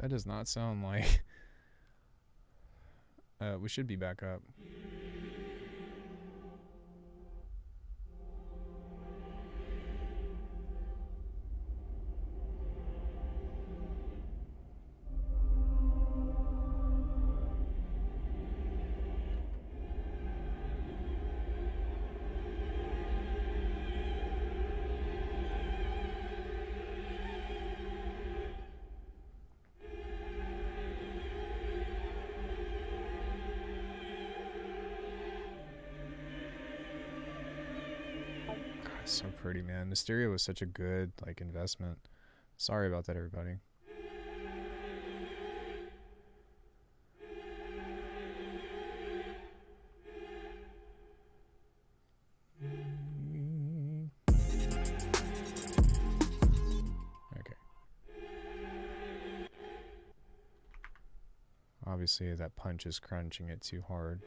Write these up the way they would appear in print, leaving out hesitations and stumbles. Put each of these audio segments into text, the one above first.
That does not sound like... we should be back up. So pretty, man. Mysterio was such a good, like, investment. Sorry about that, everybody. Okay. Obviously, that punch is crunching it too hard.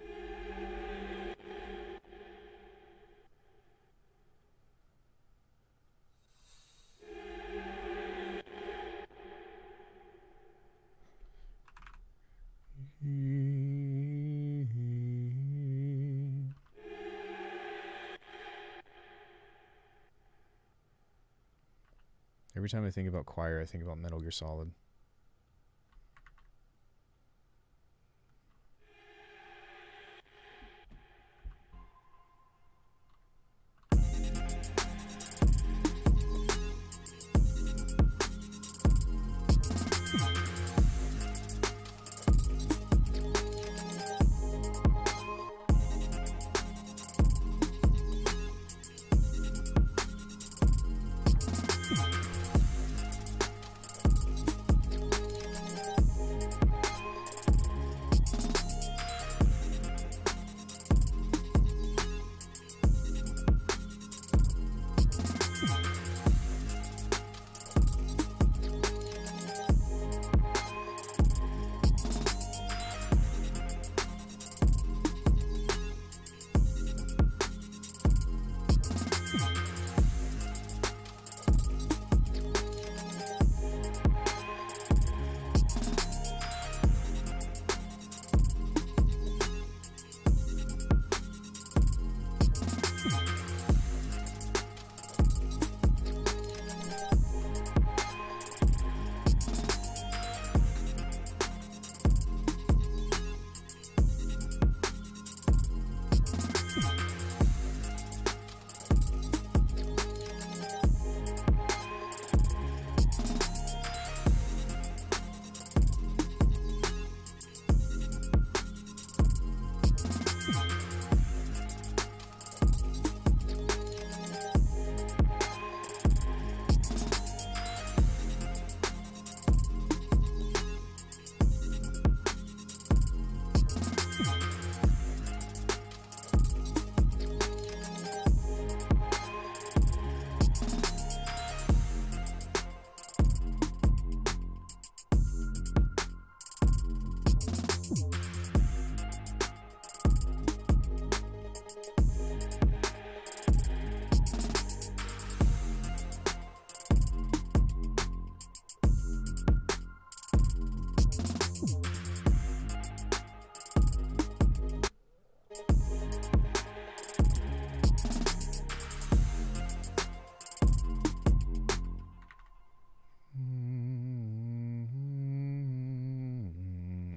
Every time I think about choir, I think about Metal Gear Solid.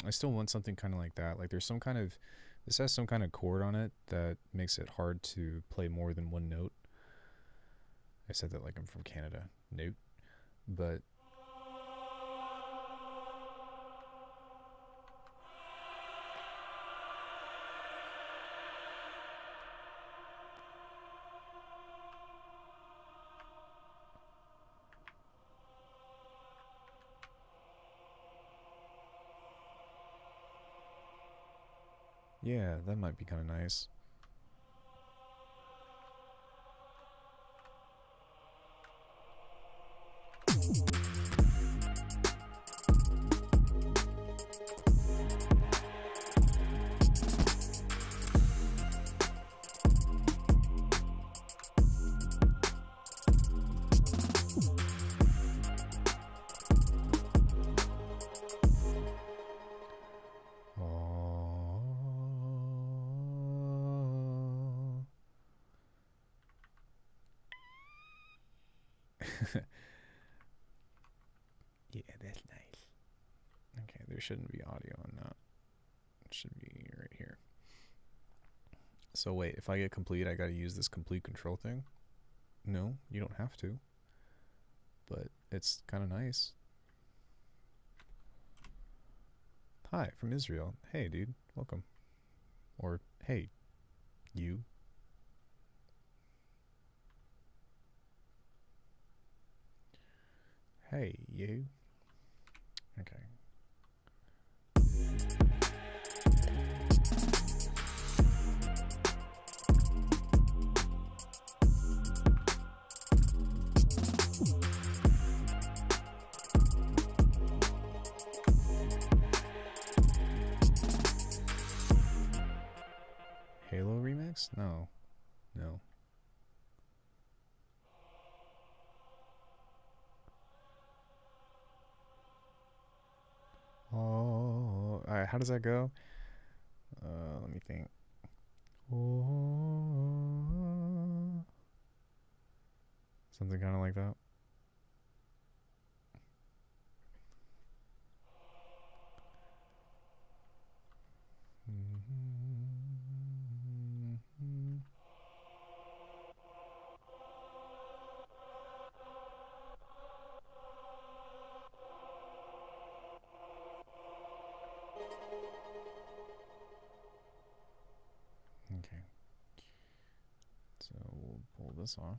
I still want something kind of like that. Like there's some kind of, this has some kind of chord on it that makes it hard to play more than one note. I said that like I'm from Canada. Note. But yeah, that might be kind of nice. Yeah, that's nice. Okay, there shouldn't be audio on that. It should be right here. So wait, if I get complete, I gotta use this complete control thing? No, you don't have to. But it's kind of nice. Hi, from Israel. Hey, dude, welcome. Or, hey, you. Hey, you. Okay. Halo remix? No. No. Oh, alright, how does that go? Let me think. Oh, something kind of like that. Okay. So we'll pull this off.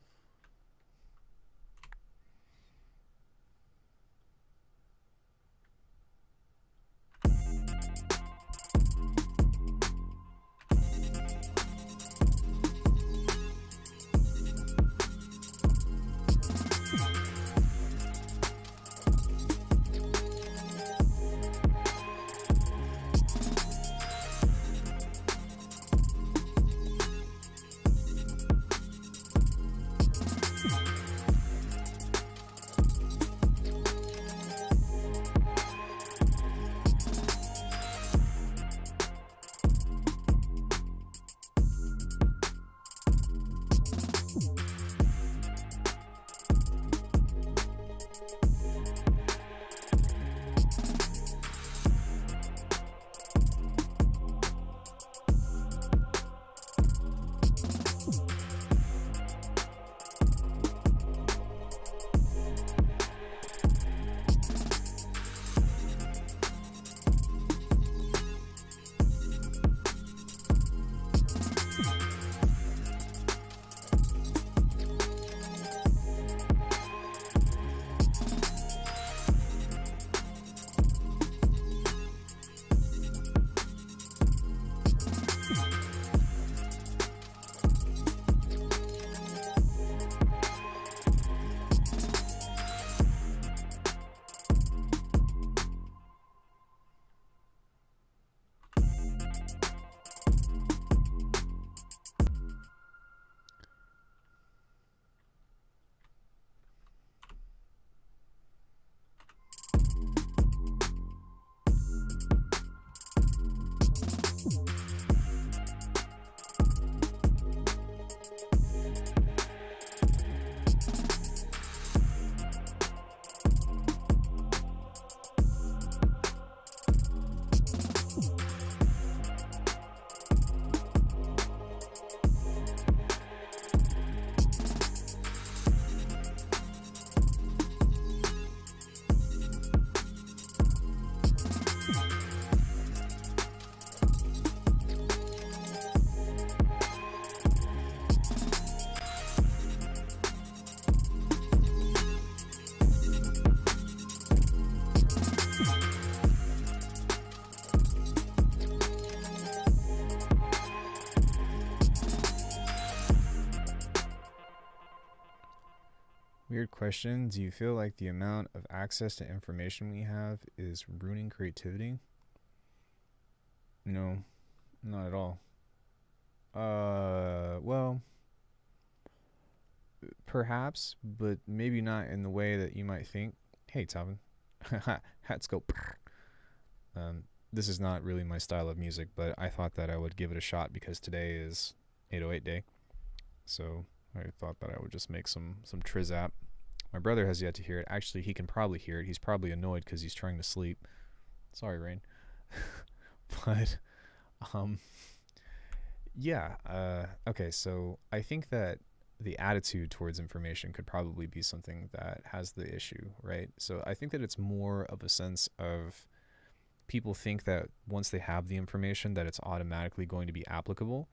Weird question. Do you feel like the amount of access to information we have is ruining creativity? No, not at all. Well, perhaps, but maybe not in the way that you might think. Hey, Talvin. Hats go. This is not really my style of music, but I thought that I would give it a shot because today is 808 day. So I thought that I would just make some Trizap My brother has yet to hear it. Actually, he can probably hear it. He's probably annoyed because he's trying to sleep. Sorry, Rain. But yeah. Okay, so I think that the attitude towards information could probably be something that has the issue, right? So I think that it's more of a sense of people think that once they have the information that it's automatically going to be applicable,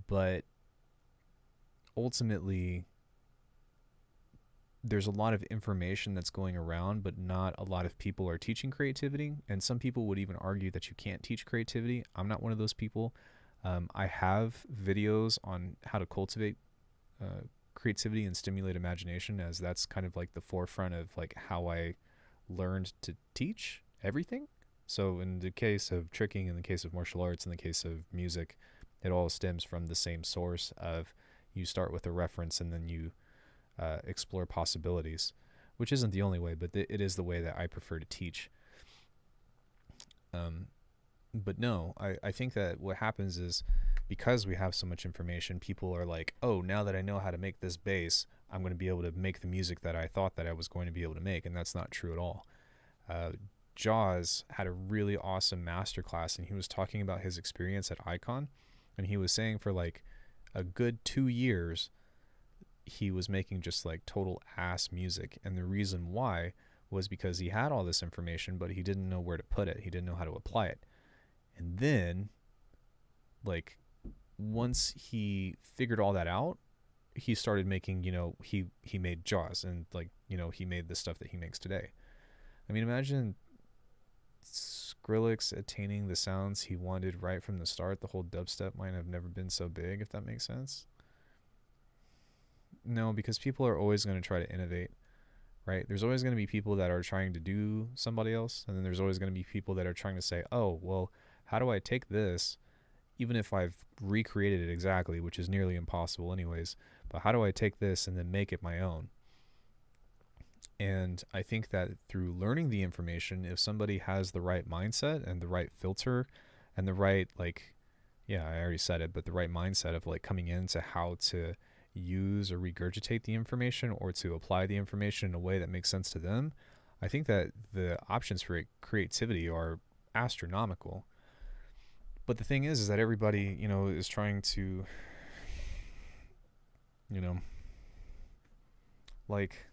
but ultimately there's a lot of information that's going around, but not a lot of people are teaching creativity. And some people would even argue that you can't teach creativity. I'm not one of those people. I have videos on how to cultivate creativity and stimulate imagination, as that's kind of like the forefront of like how I learned to teach everything. So in the case of tricking, in the case of martial arts, in the case of music, it all stems from the same source of you start with a reference and then you explore possibilities, which isn't the only way, but it is the way that I prefer to teach. But no, I think that what happens is because we have so much information, people are like, oh, now that I know how to make this bass, I'm going to be able to make the music that I thought that I was going to be able to make. And that's not true at all. Jaws had a really awesome masterclass, and he was talking about his experience at Icon. And he was saying for like a good 2 years, he was making just like total ass music. And the reason why was because he had all this information, but he didn't know where to put it. He didn't know how to apply it. And then, like, once he figured all that out, he started making, he made Jaws, and like, he made the stuff that he makes today. I mean, imagine Skrillex attaining the sounds he wanted right from the start. The whole dubstep might have never been so big, if that makes sense. No, because people are always going to try to innovate, right? There's always going to be people that are trying to do somebody else, and then there's always going to be people that are trying to say, oh, well, how do I take this, even if I've recreated it exactly, which is nearly impossible anyways, but how do I take this and then make it my own? And I think that through learning the information, if somebody has the right mindset and the right filter and the right, like, yeah, I already said it, but the right mindset of like coming into how to use or regurgitate the information or to apply the information in a way that makes sense to them, I think that the options for creativity are astronomical. But the thing is that everybody, is trying to, like,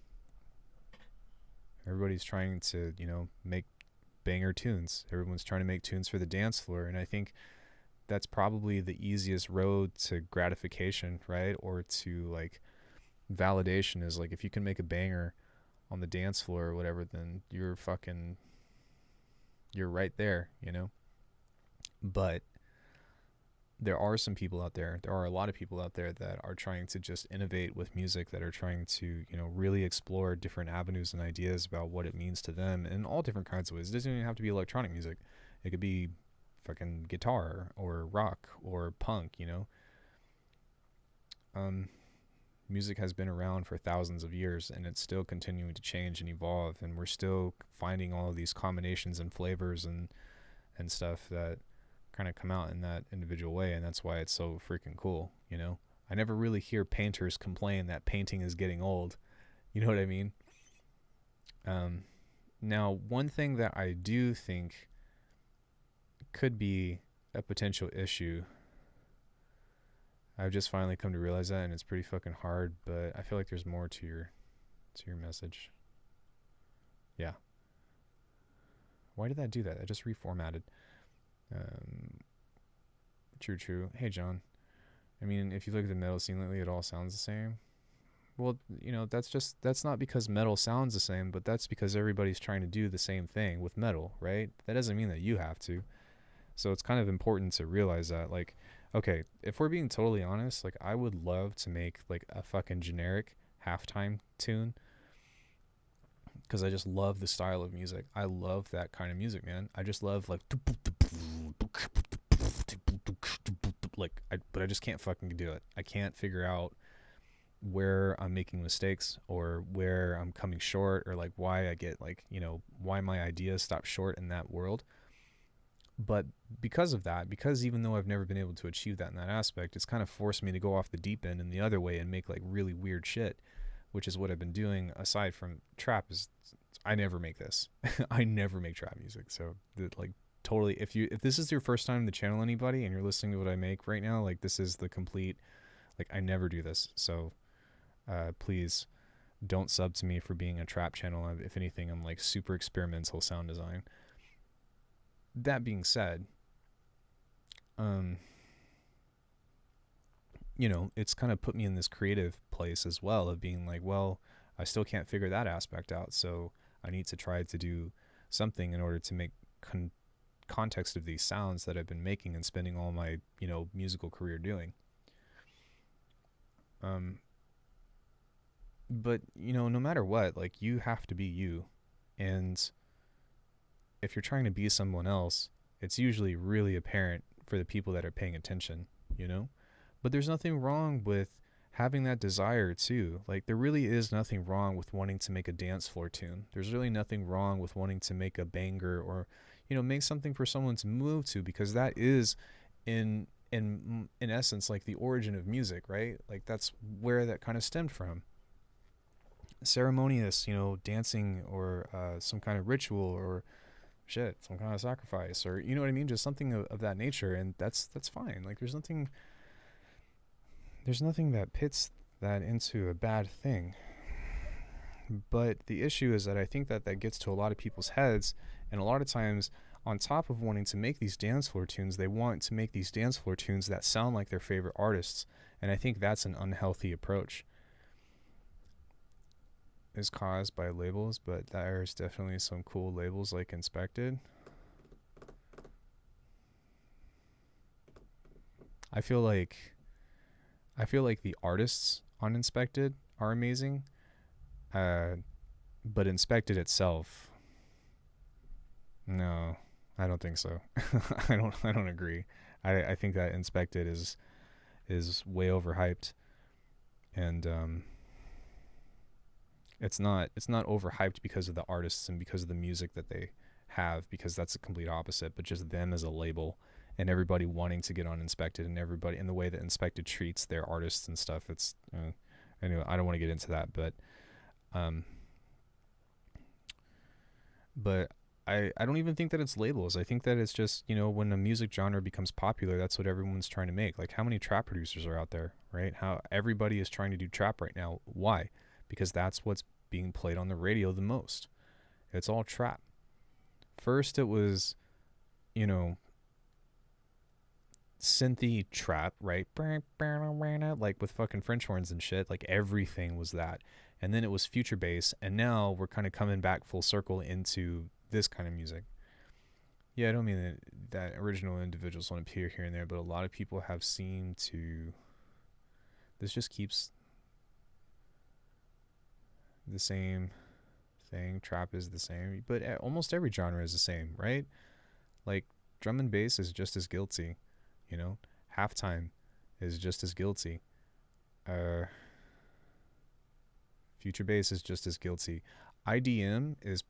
everybody's trying to, make banger tunes. Everyone's trying to make tunes for the dance floor. And I think that's probably the easiest road to gratification, right? Or to like validation is like, if you can make a banger on the dance floor or whatever, then you're right there, But there are some people out there, there are a lot of people out there that are trying to just innovate with music, that are trying to, really explore different avenues and ideas about what it means to them in all different kinds of ways. It doesn't even have to be electronic music. It could be fucking guitar or rock or punk, music has been around for thousands of years, and it's still continuing to change and evolve, and we're still finding all of these combinations and flavors and stuff that kind of come out in that individual way, and that's why it's so freaking cool. I never really hear painters complain that painting is getting old. You know what I mean? Now, one thing that I do think could be a potential issue, I've just finally come to realize that, and it's pretty fucking hard, but I feel like there's more to your message. Yeah. Why did that do that? I just reformatted. True. Hey, John. I mean, if you look at the metal scene lately, it all sounds the same. Well, that's not because metal sounds the same, but that's because everybody's trying to do the same thing with metal, right? That doesn't mean that you have to. So it's kind of important to realize that, like, okay, if we're being totally honest, like, I would love to make like a fucking generic halftime tune, because I just love the style of music. I love that kind of music, man. I just love like but I just can't fucking do it. I can't figure out where I'm making mistakes or where I'm coming short, or like why I get like, why my ideas stop short in that world. But because of that, because even though I've never been able to achieve that in that aspect, it's kind of forced me to go off the deep end in the other way and make like really weird shit, which is what I've been doing aside from trap, is I never make this. I never make trap music. So like totally, if this is your first time to channel anybody and you're listening to what I make right now, like this is the complete, like I never do this. So please don't sub to me for being a trap channel. If anything, I'm like super experimental sound design. That being said, you know, it's kind of put me in this creative place as well of being like, well, I still can't figure that aspect out, so I need to try to do something in order to make context of these sounds that I've been making and spending all my, you know, musical career doing. But, you know, no matter what, like, you have to be you. And if you're trying to be someone else, it's usually really apparent for the people that are paying attention, you know? But there's nothing wrong with having that desire too. Like, there really is nothing wrong with wanting to make a dance floor tune. There's really nothing wrong with wanting to make a banger or, you know, make something for someone to move to, because that is in essence like the origin of music, right? Like, that's where that kind of stemmed from. Ceremonious, you know, dancing or some kind of ritual or some kind of sacrifice, or, you know what I mean, just something of that nature. And that's fine. Like, there's nothing that pits that into a bad thing. But the issue is that I think that gets to a lot of people's heads, and a lot of times, on top of wanting to make these dance floor tunes, they want to make these dance floor tunes that sound like their favorite artists. And I think that's an unhealthy approach. Is caused by labels, but there's definitely some cool labels like Inspected. I feel like the artists on Inspected are amazing, but Inspected itself, no, I don't think so. I don't agree. I think that Inspected is way overhyped, and it's not overhyped because of the artists and because of the music that they have, because that's the complete opposite, but just them as a label and everybody wanting to get on Inspected, and everybody in the way that Inspected treats their artists and stuff. It's anyway, I don't want to get into that, but I don't even think that it's labels. I think that it's just, you know, when a music genre becomes popular, that's what everyone's trying to make. Like, how many trap producers are out there, right? How everybody is trying to do trap right now. Why? Because that's what's being played on the radio the most. It's all trap. First it was, you know, synthy trap, right? Like with fucking French horns and shit. Like, everything was that. And then it was future bass, and now we're kind of coming back full circle into this kind of music. Yeah, I don't mean that original individuals won't appear here and there, but a lot of people have seemed to... This just keeps the same thing. Trap is the same, but almost every genre is the same, right? Like, drum and bass is just as guilty, you know? Halftime is just as guilty. Future bass is just as guilty. IDM is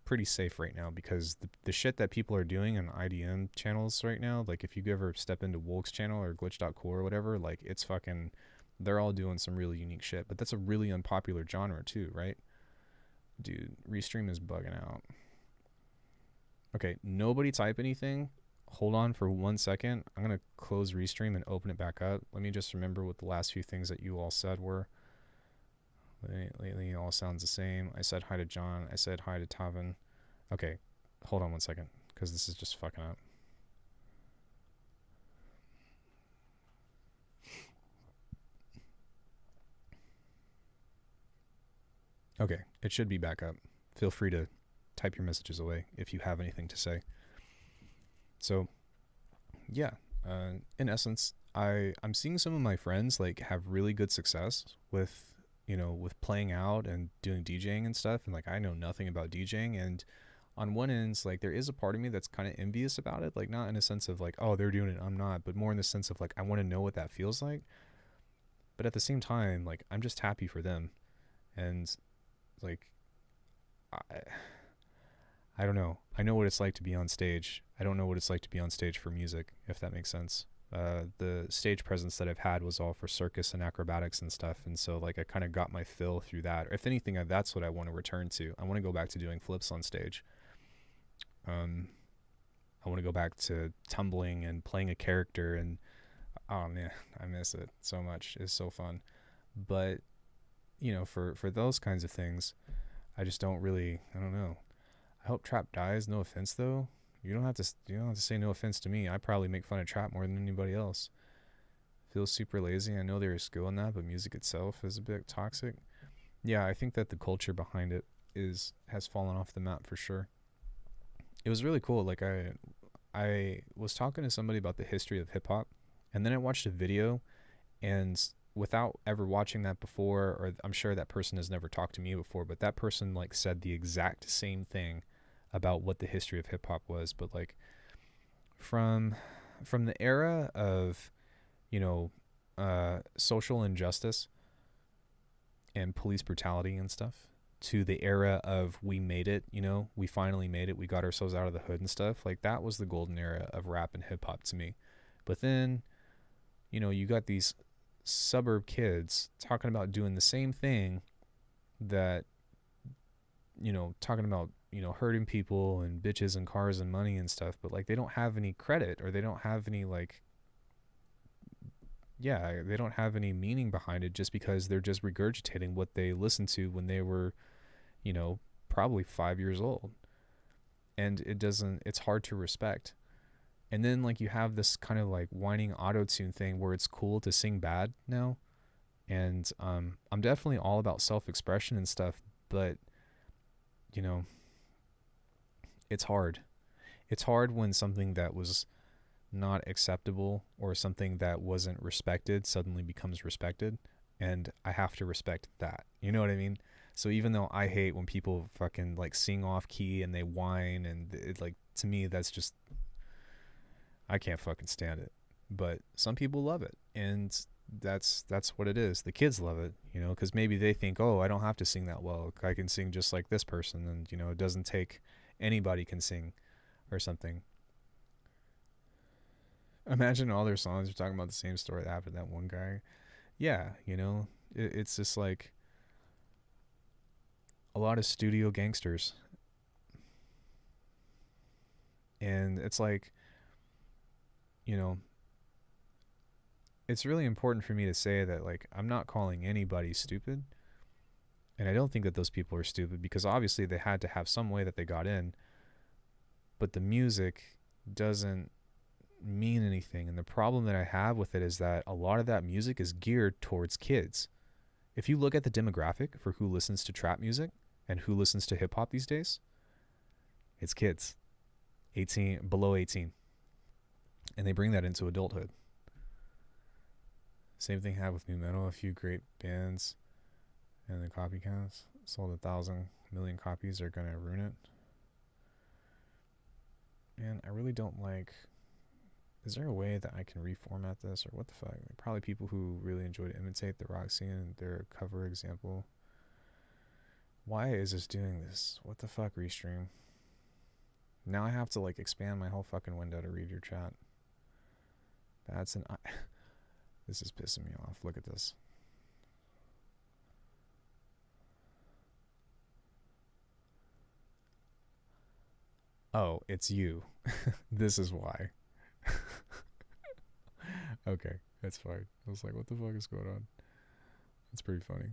pretty safe right now, because the shit that people are doing on IDM channels right now, like if you ever step into Wolk's channel or glitch.core or whatever, like, it's fucking... They're all doing some really unique shit, but that's a really unpopular genre too, right? Dude, Restream is bugging out. Okay, nobody type anything. Hold on for 1 second. I'm going to close Restream and open it back up. Let me just remember what the last few things that you all said were. Lately, it all sounds the same. I said hi to John. I said hi to Tavin. Okay, hold on 1 second, because this is just fucking up. Okay, it should be back up. Feel free to type your messages away if you have anything to say. So, yeah, in essence, I'm seeing some of my friends like have really good success with, you know, with playing out and doing DJing and stuff. And like, I know nothing about DJing, and on one end, like, there is a part of me that's kind of envious about it. Like, not in a sense of like, oh, they're doing it, I'm not, but more in the sense of like, I want to know what that feels like. But at the same time, like, I'm just happy for them. And like, I don't know. I know what it's like to be on stage. I don't know what it's like to be on stage for music, if that makes sense. The stage presence that I've had was all for circus and acrobatics and stuff, and so like I kind of got my fill through that. If anything, that's what I want to return to. I want to go back to doing flips on stage. I want to go back to tumbling and playing a character, and oh man, I miss it so much. It's so fun. But for those kinds of things, I just don't really. I don't know. I hope trap dies. No offense though. You don't have to say no offense to me. I probably make fun of trap more than anybody else. Feels super lazy. I know there is skill in that, but music itself is a bit toxic. Yeah, I think that the culture behind it has fallen off the map for sure. It was really cool. Like I was talking to somebody about the history of hip hop, and then I watched a video, and without ever watching that before, or I'm sure that person has never talked to me before, but that person like said the exact same thing about what the history of hip hop was, but like from the era of social injustice and police brutality and stuff to the era of we made it, we finally made it, we got ourselves out of the hood and stuff, like that was the golden era of rap and hip hop to me. But then you got these suburb kids talking about doing the same thing that talking about hurting people and bitches and cars and money and stuff, but like they don't have any credit, or they don't have any they don't have any meaning behind it, just because they're just regurgitating what they listened to when they were probably 5 years old, and it's hard to respect. And then like you have this kind of like whining auto-tune thing where it's cool to sing bad now, and I'm definitely all about self-expression and stuff, but it's hard. It's hard when something that was not acceptable or something that wasn't respected suddenly becomes respected, and I have to respect that. You know what I mean? So even though I hate when people fucking like sing off key and they whine, and it, like, to me that's just, I can't fucking stand it. But some people love it, and that's what it is. The kids love it, because maybe they think, oh, I don't have to sing that well. I can sing just like this person, and it doesn't take, anybody can sing or something. Imagine all their songs are talking about the same story that happened to that one guy. Yeah, it's just like a lot of studio gangsters. And it's like, it's really important for me to say that, like, I'm not calling anybody stupid. And I don't think that those people are stupid, because obviously they had to have some way that they got in. But the music doesn't mean anything. And the problem that I have with it is that a lot of that music is geared towards kids. If you look at the demographic for who listens to trap music and who listens to hip hop these days, it's kids 18, below 18. And they bring that into adulthood. Same thing happened with new metal. A few great bands and the copycats sold 1,000 million copies are gonna ruin it. And I really don't like, is there a way that I can reformat this, or what the fuck? Like, probably people who really enjoy to imitate the rock scene and their cover example. Why is this doing this? What the fuck, Restream? Now I have to like expand my whole fucking window to read your chat. That's an... This is pissing me off. Look at this. Oh, it's you. This is why. Okay, that's fine. I was like, what the fuck is going on? It's pretty funny.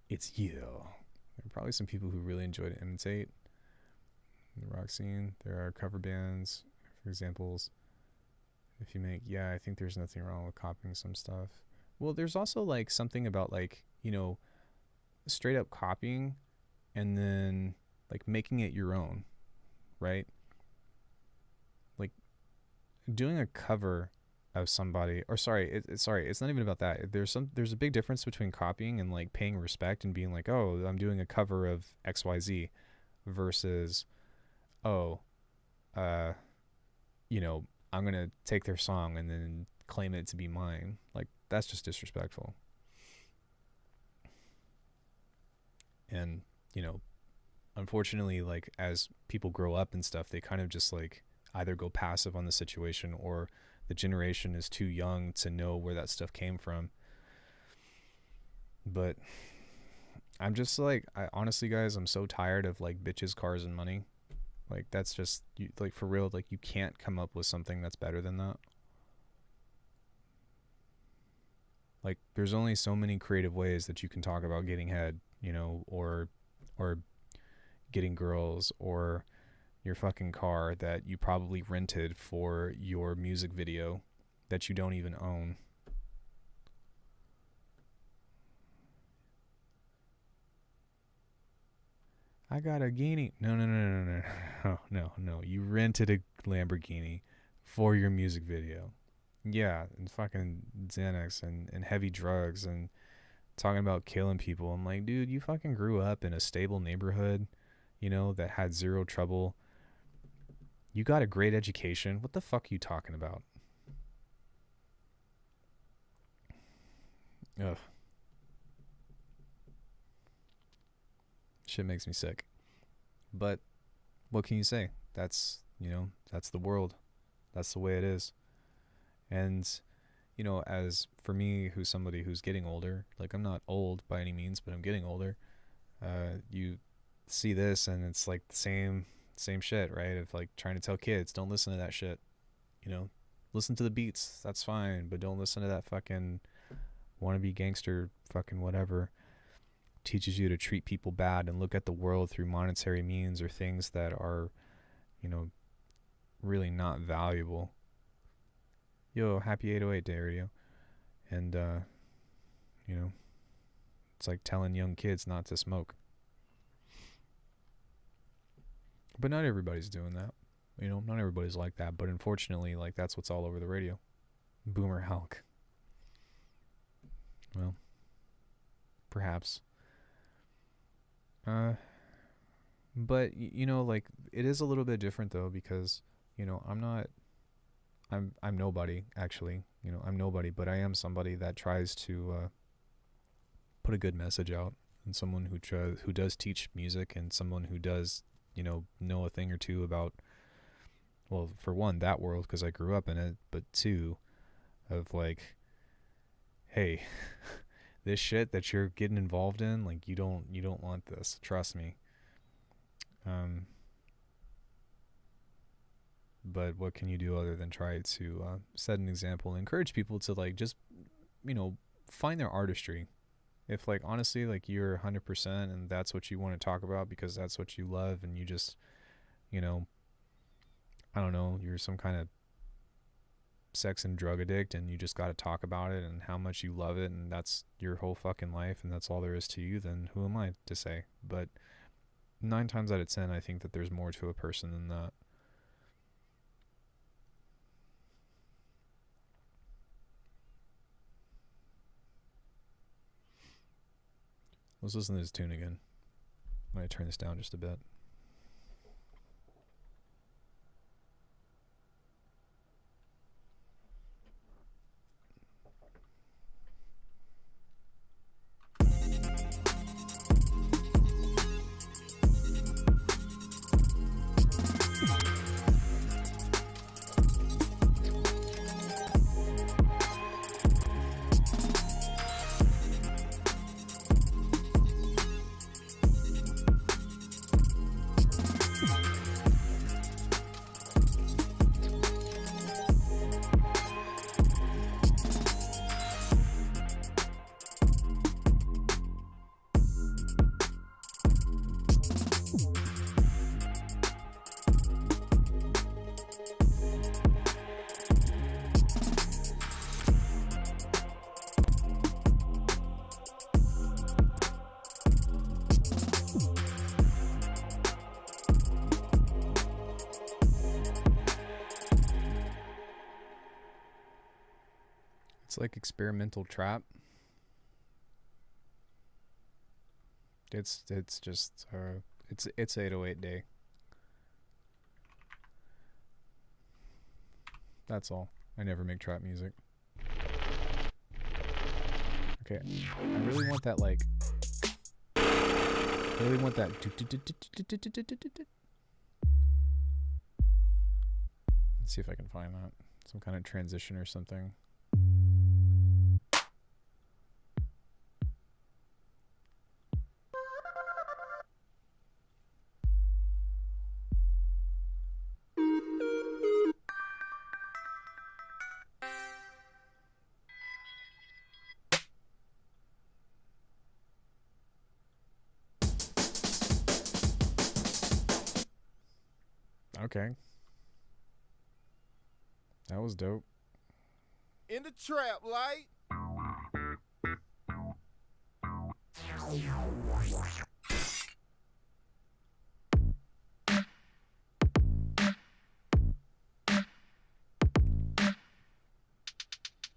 It's you. There are probably some people who really enjoy to imitate the rock scene. There are cover bands, for examples. If you make, I think there's nothing wrong with copying some stuff. Well, there's also like something about like, straight up copying and then like making it your own, right? Like doing a cover of somebody, or sorry, it's not even about that. There's a big difference between copying and like paying respect and being like, oh, I'm doing a cover of XYZ versus, oh, I'm gonna take their song and then claim it to be mine. Like, that's just disrespectful. And unfortunately, like as people grow up and stuff, they kind of just like either go passive on the situation, or the generation is too young to know where that stuff came from. But I'm just like, I honestly, guys, I'm so tired of like bitches, cars, and money. Like that's just like for real. Like you can't come up with something that's better than that. Like there's only so many creative ways that you can talk about getting head, you know, or getting girls, or your fucking car that you probably rented for your music video that you don't even own. I got a Guinea. No. You rented a Lamborghini for your music video. Yeah, and fucking Xanax and heavy drugs and talking about killing people. I'm like, dude, you fucking grew up in a stable neighborhood, you know, that had zero trouble. You got a great education. What the fuck are you talking about? Ugh. Shit makes me sick. But what can you say? That's, you know, that's the world. That's the way it is. And, you know, as for me, who's somebody who's getting older, like I'm not old by any means, but I'm getting older. You see this and it's like the same shit, right? Of like trying to tell kids, don't listen to that shit. You know, listen to the beats. That's fine. But don't listen to that fucking wannabe gangster fucking whatever. Teaches you to treat people bad and look at the world through monetary means or things that are, you know, really not valuable. Yo, happy 808 day radio. And, you know, it's like telling young kids not to smoke. But not everybody's doing that. You know, not everybody's like that. But unfortunately, like, that's what's all over the radio. Boomer Hulk. Well, perhaps. But, you know, like, it is a little bit different, though, because, you know, I'm nobody, actually. You know, I'm nobody, but I am somebody that tries to put a good message out, and someone who does teach music, and someone who does, you know a thing or two about, well, for one, that world, because I grew up in it, but two, of like, hey, this shit that you're getting involved in, like, you don't want this, trust me. But what can you do other than try to set an example and encourage people to, like, just, you know, find their artistry. If, like, honestly, like, you're 100% and that's what you want to talk about because that's what you love, and you just, you know, I don't know, you're some kind of sex and drug addict and you just got to talk about it and how much you love it, and that's your whole fucking life and that's all there is to you, then who am I to say? But 9 times out of 10, I think that there's more to a person than that. Let's listen to this tune again. I'm going to turn this down just a bit. It's like experimental trap. It's just it's 808 day. That's all. I never make trap music. Okay, I really want that, like, I really want that. Let's see if I can find that. Some kind of transition or something. Okay. That was dope. In the trap light.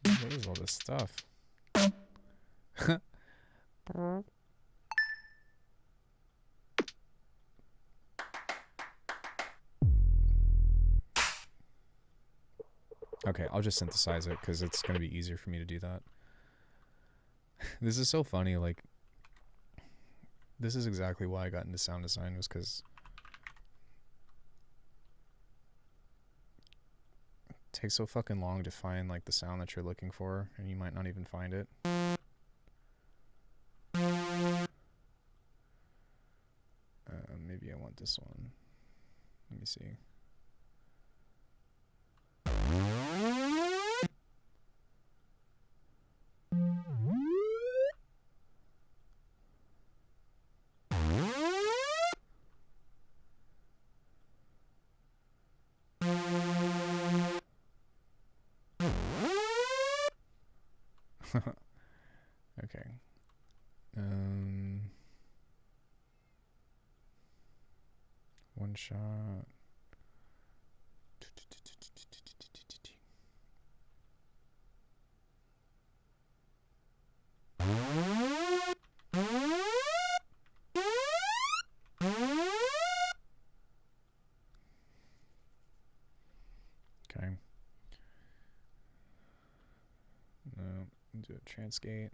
What is all this stuff? Okay, I'll just synthesize it because it's going to be easier for me to do that. This is so funny. Like, this is exactly why I got into sound design, was because it takes so fucking long to find like the sound that you're looking for, and you might not even find it. Maybe I want this one. Let me see. Okay. One shot. Okay. No, do a transgate.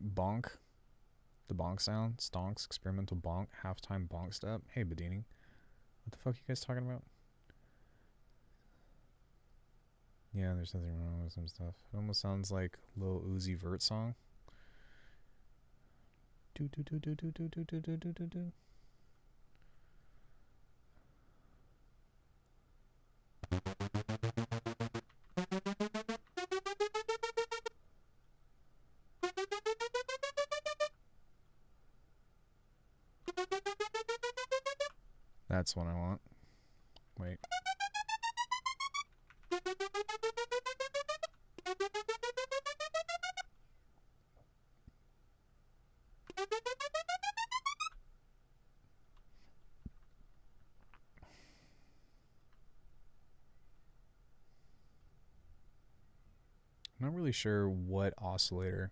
Bonk. The bonk sound. Stonks. Experimental bonk. Halftime bonk step. Hey, Bedini. What the fuck are you guys talking about? Yeah, there's nothing wrong with some stuff. It almost sounds like Lil Uzi Vert song. Do do do do do do do do do do do do. That's what I want. Wait. I'm not really sure what oscillator.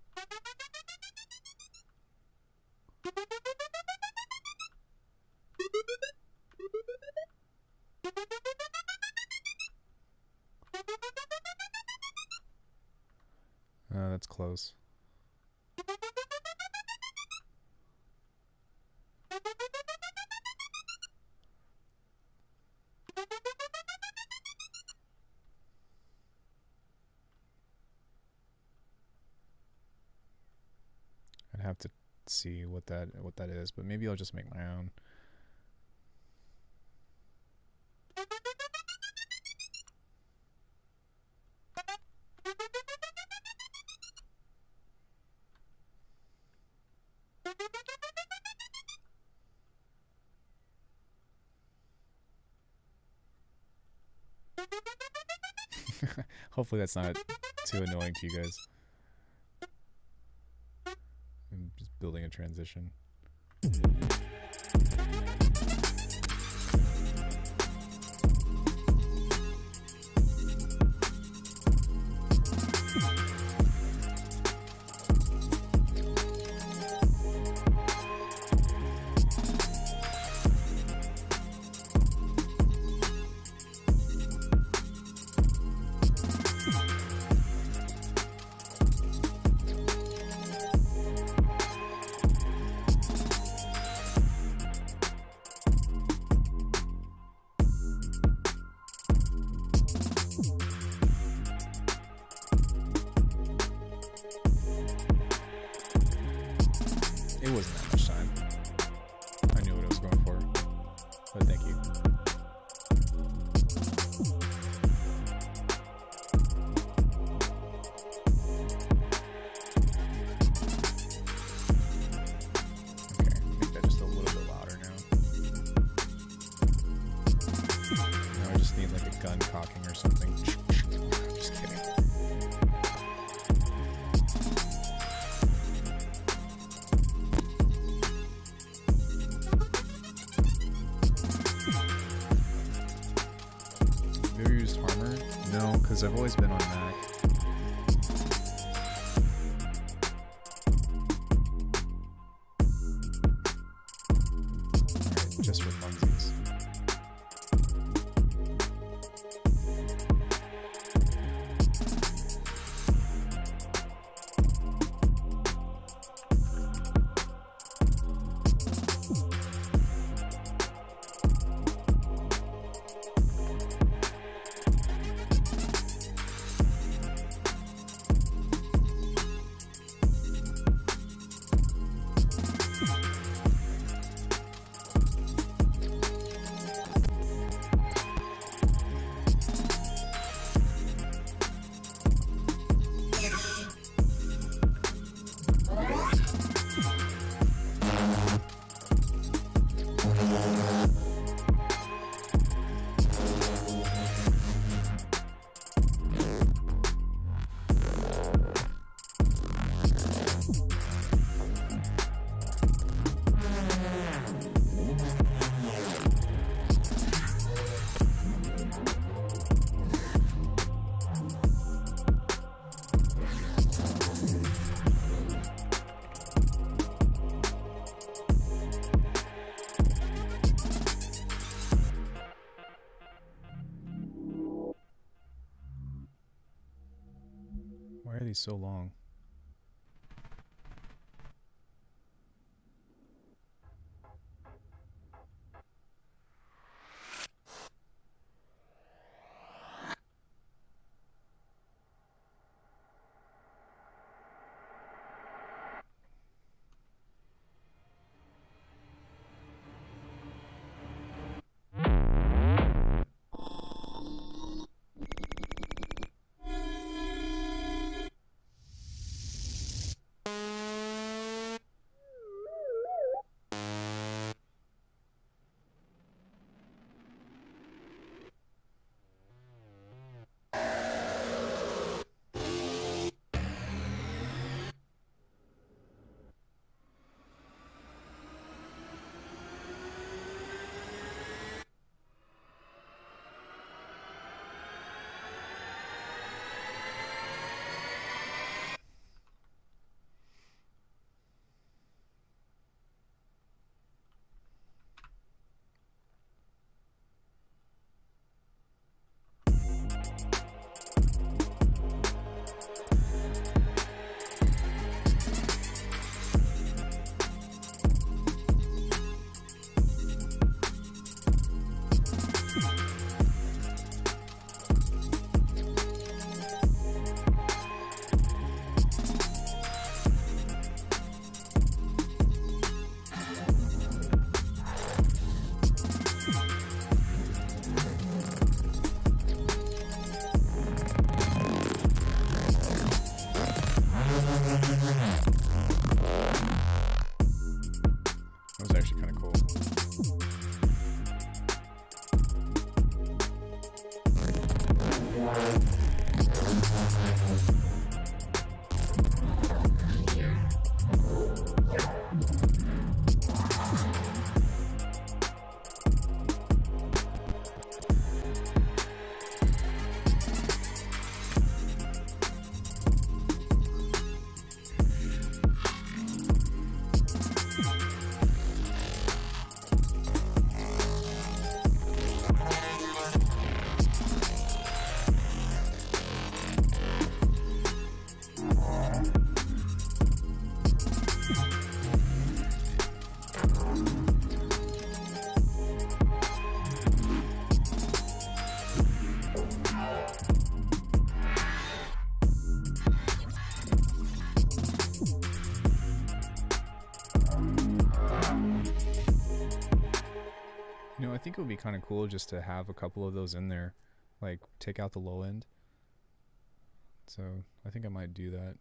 That's close. I'd have to see what that is, but maybe I'll just make my own. Hopefully that's not too annoying to you guys. I'm just building a transition. It wasn't that much time. I knew what I was going for, but thank you. Okay, make that just a little bit louder now. Now I just need like a gun cocking or something. Just kidding. Have you ever used Harmor? No, because I've always been on Mac. Alright, just for funsies. Why are these so long? You know, I think it would be kind of cool just to have a couple of those in there, like take out the low end. So I think I might do that.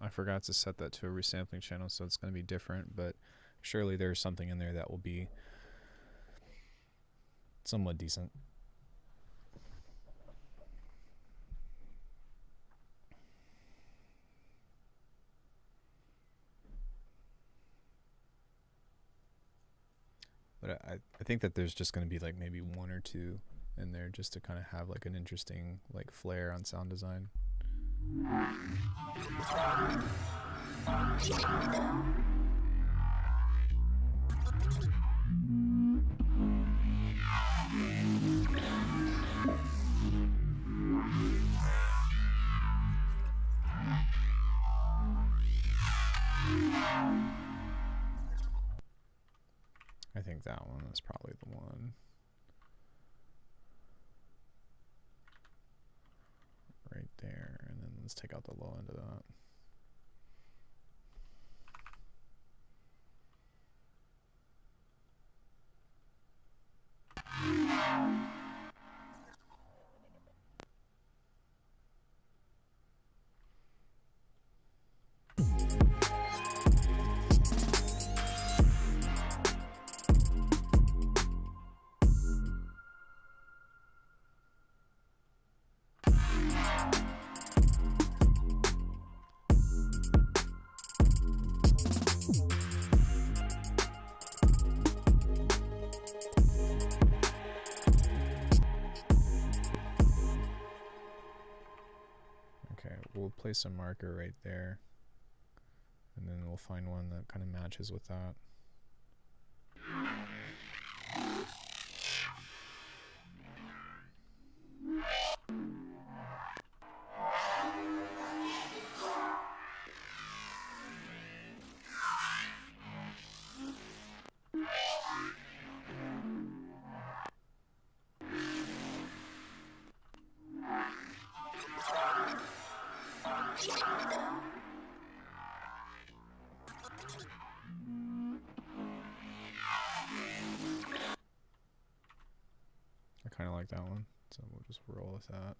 I forgot to set that to a resampling channel, so it's going to be different, but surely there's something in there that will be somewhat decent. But I think that there's just going to be like maybe one or two in there just to kind of have like an interesting like flair on sound design. I think that one is probably the one. Right there, and then let's take out the low end of that. We'll place a marker right there, and then we'll find one that kind of matches with that. I kind of like that one, so we'll just roll with that.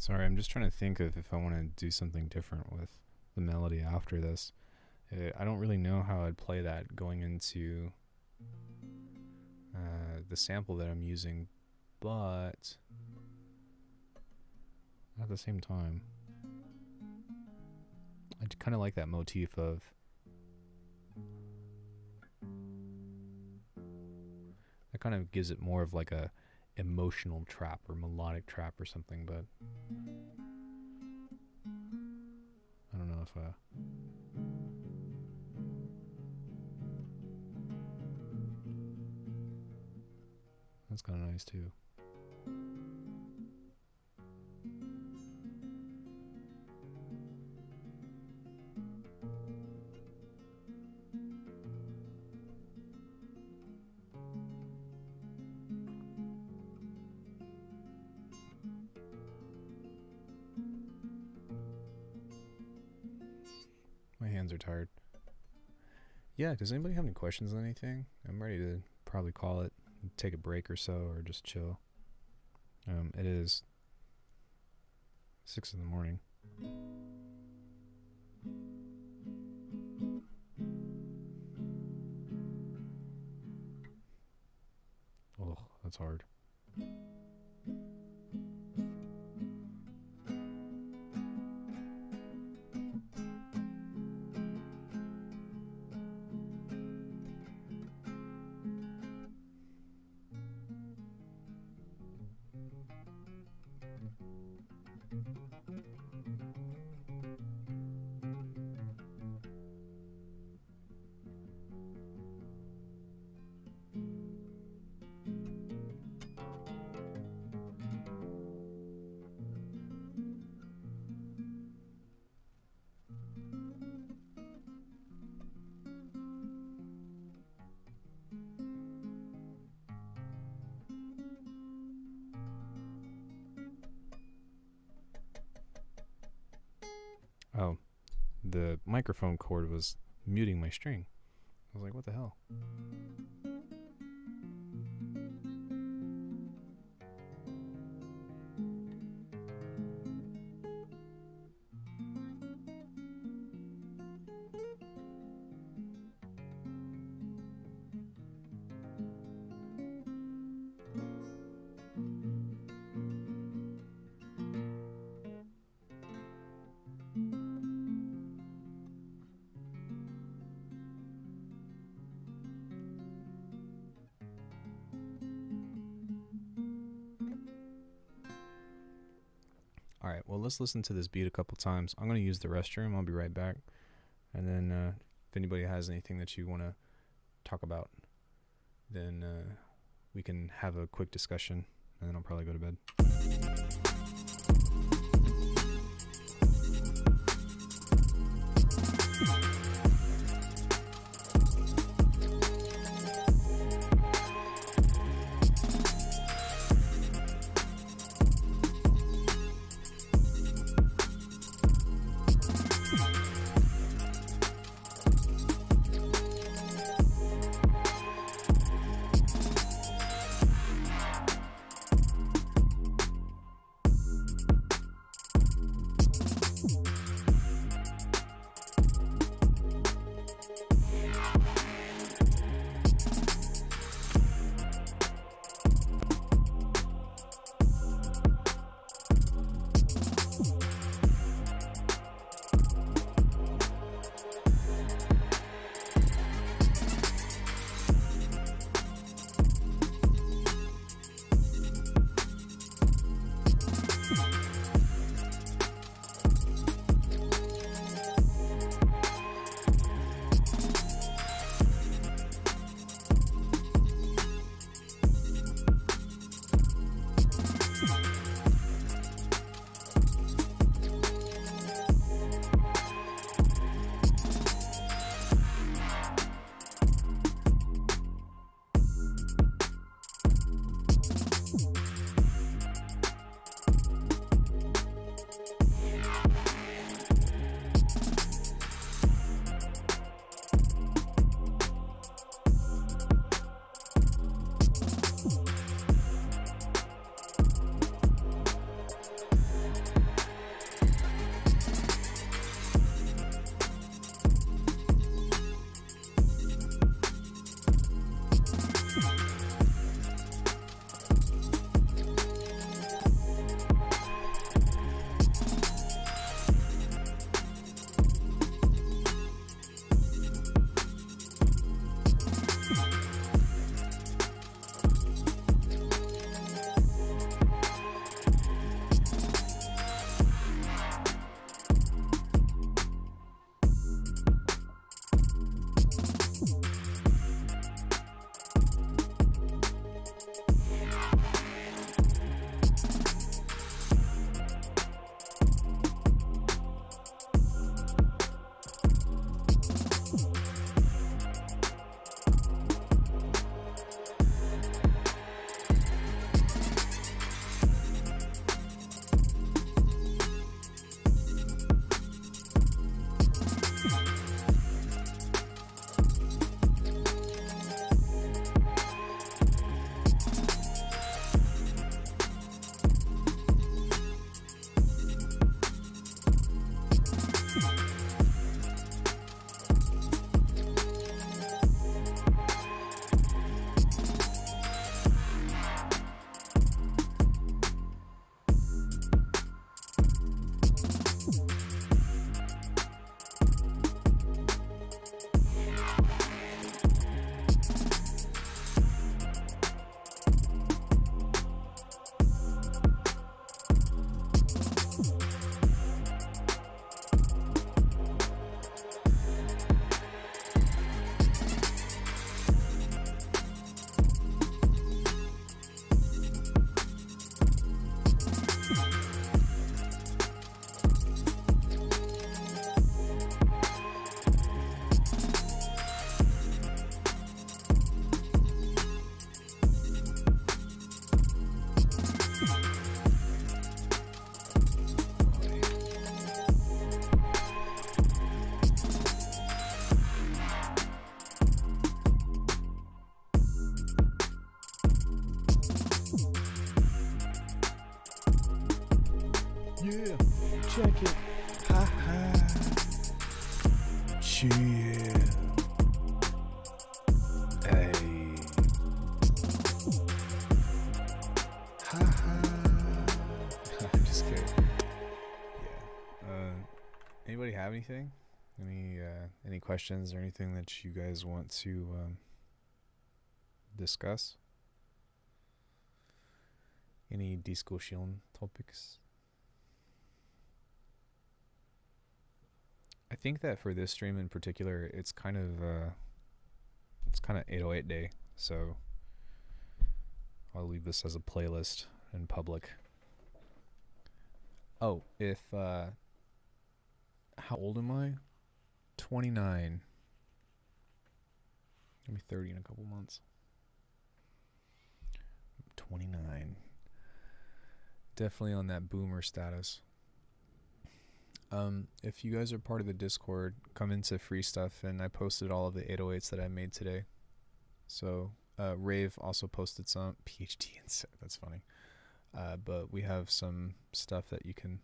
Sorry, I'm just trying to think of if I want to do something different with the melody after this. I don't really know how I'd play that going into the sample that I'm using, but at the same time, I kind of like that motif of that kind of gives it more of like a emotional trap or melodic trap or something, but I don't know if that's kind of nice too. My hands are tired. Yeah, does anybody have any questions on anything? I'm ready to probably call it, take a break or so, or just chill. It is 6 in the morning. Oh, that's hard. Oh, the microphone cord was muting my string. I was like, what the hell? Alright, well, let's listen to this beat a couple times. I'm going to use the restroom. I'll be right back. And then if anybody has anything that you want to talk about, then we can have a quick discussion, and then I'll probably go to bed. second. Ha ha. Chill. Hey. Ha ha. I'm just kidding. Yeah. Anybody have anything? Any questions or anything that you guys want to discuss? Any discussion topics? I think that for this stream in particular, it's kind of 808 day, so I'll leave this as a playlist in public. Oh, how old am I? 29. I'll be 30 in a couple months. 29. Definitely on that boomer status. If you guys are part of the Discord, come into free stuff, and I posted all of the 808s that I made today. So, Rave also posted some PhD and that's funny. But we have some stuff that you can,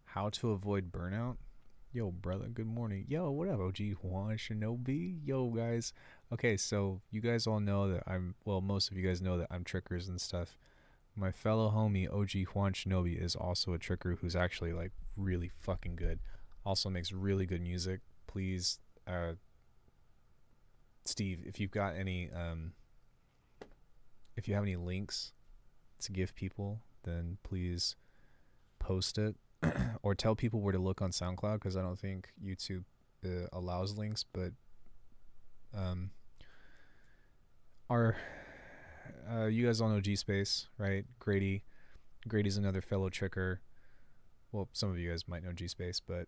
how to avoid burnout. Yo, brother, good morning. Yo, what up, OG Juan Shinobi? Yo, guys. Okay, so you guys all know that most of you guys know that I'm trickers and stuff. My fellow homie, OG Juan Shinobi, is also a tricker who's actually, like, really fucking good. Also makes really good music. Please, Steve, if you've got any, if you have any links to give people, then please post it. Or tell people where to look on SoundCloud, because I don't think YouTube allows links, but you guys all know G-Space, right? Grady's another fellow tricker. Well, some of you guys might know G-Space, but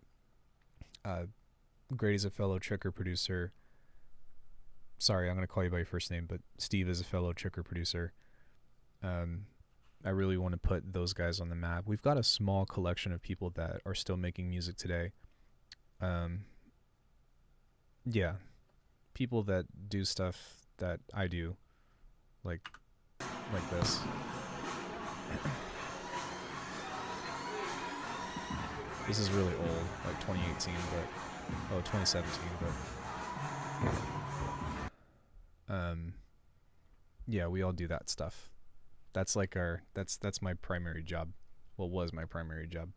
Grady's a fellow tricker producer. Sorry, I'm going to call you by your first name, but Steve is a fellow tricker producer. I really want to put those guys on the map. We've got a small collection of people that are still making music today. Yeah, people that do stuff that I do, like this. This is really old, like 2018, but 2017, but yeah, we all do that stuff. That's like that's my primary job. Well, was my primary job.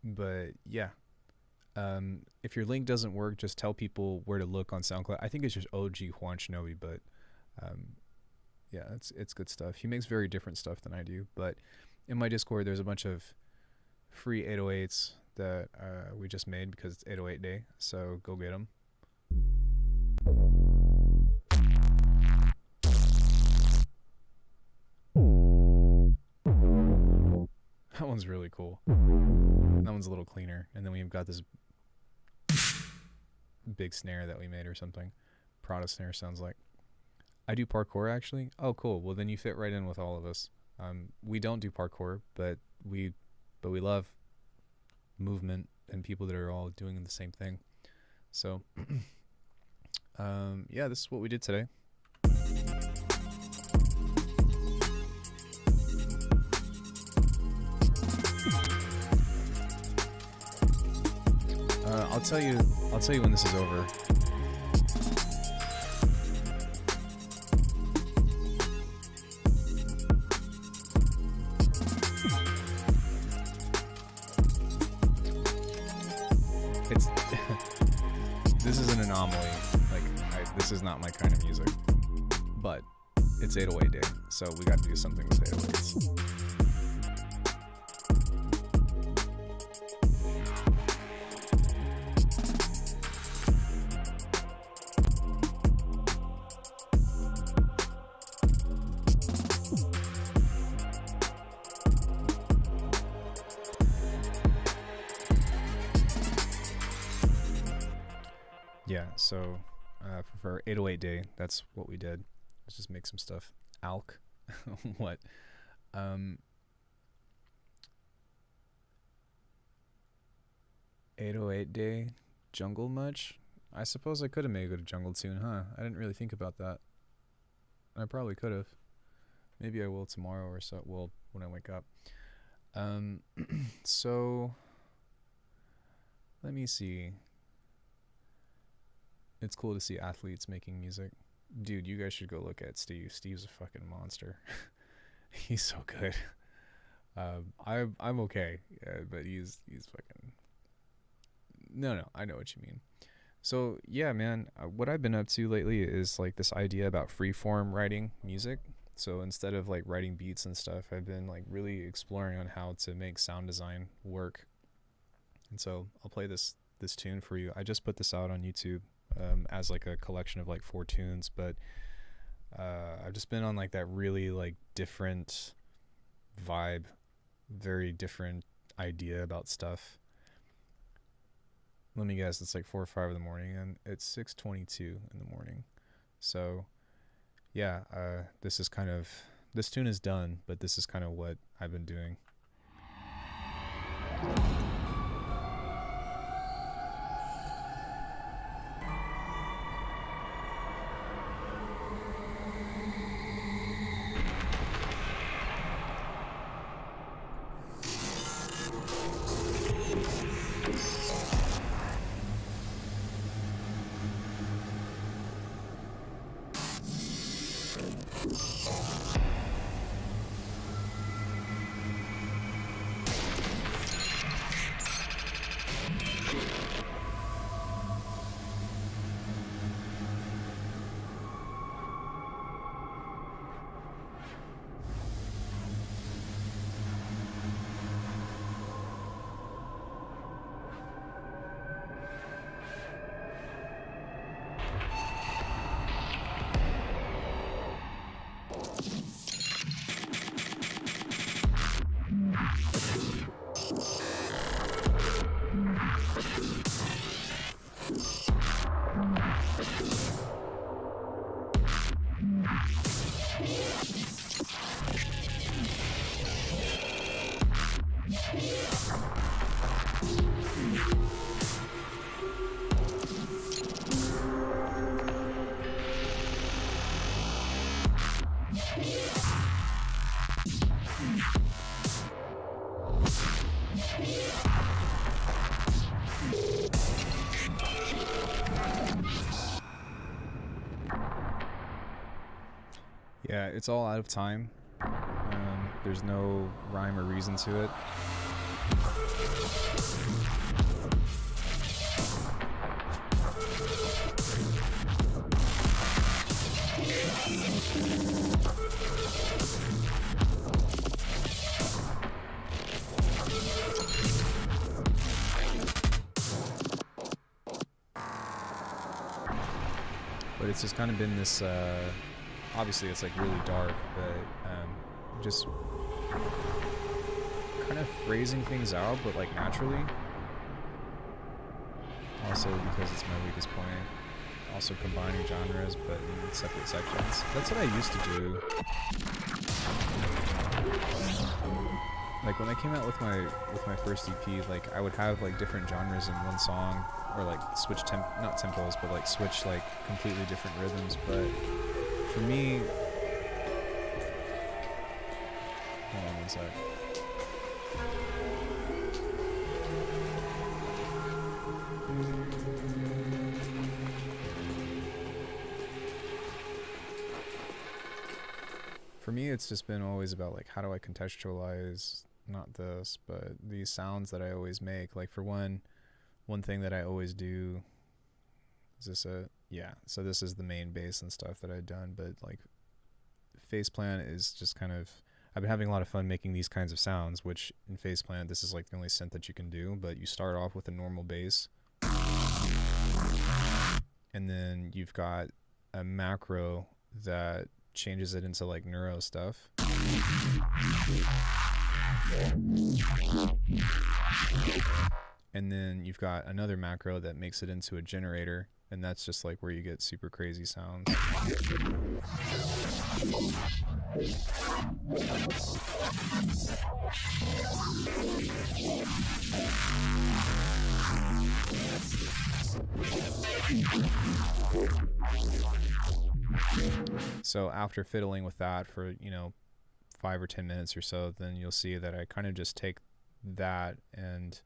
But yeah. If your link doesn't work, just tell people where to look on SoundCloud. I think it's just OG Juan Shinobi, but yeah, it's good stuff. He makes very different stuff than I do, but in my Discord there's a bunch of free 808s that we just made because it's 808 day, so go get them. That one's really cool. That one's a little cleaner. And then we've got this big snare that we made or something. Prada snare sounds like. I do parkour actually. Oh, cool. Well, then you fit right in with all of us. We don't do parkour, but we love movement and people that are all doing the same thing. So, yeah, this is what we did today. I'll tell you when this is over. This is an anomaly. Like, this is not my kind of music. But it's 808 day, so we got to do something with 808s. Yeah, so for 808 day, that's what we did. Let's just make some stuff. Alk. What? 808 day jungle much? I suppose I could have made a good jungle tune, huh? I didn't really think about that. I probably could have. Maybe I will tomorrow or so. Well, when I wake up. So let me see. It's cool to see athletes making music. Dude, you guys should go look at Steve. Steve's a fucking monster. He's so good. I'm okay, but he's fucking. No, I know what you mean. So yeah, man, what I've been up to lately is like this idea about freeform writing music. So instead of like writing beats and stuff, I've been like really exploring on how to make sound design work. And so I'll play this tune for you. I just put this out on YouTube as like a collection of like 4 tunes, but I've just been on like that really like different vibe, very different idea about stuff. Let me guess, it's like 4 or 5 in the morning, and it's 6:22 in the morning. So yeah, this tune is done, but this is kind of what I've been doing. Yeah, it's all out of time. There's no rhyme or reason to it. But it's just kind of been this, obviously it's like really dark, but just kind of phrasing things out, but like naturally. Also because it's my weakest point. Also combining genres, but in separate sections. That's what I used to do. Like when I came out with my first EP, like I would have like different genres in one song, or like switch not tempos, but like switch like completely different rhythms. But for me, hold on one sec. For me, it's just been always about like how do I contextualize not this, but these sounds that I always make. Like for one thing that I always do is this so this is the main bass and stuff that I've done, but like Faceplant is just kind of, I've been having a lot of fun making these kinds of sounds, which in Faceplant this is like the only synth that you can do, but you start off with a normal bass and then you've got a macro that changes it into like neuro stuff. And then you've got another macro that makes it into a generator, and that's just like where you get super crazy sounds. So after fiddling with that for, 5 or 10 minutes or so, then you'll see that I kind of just take that and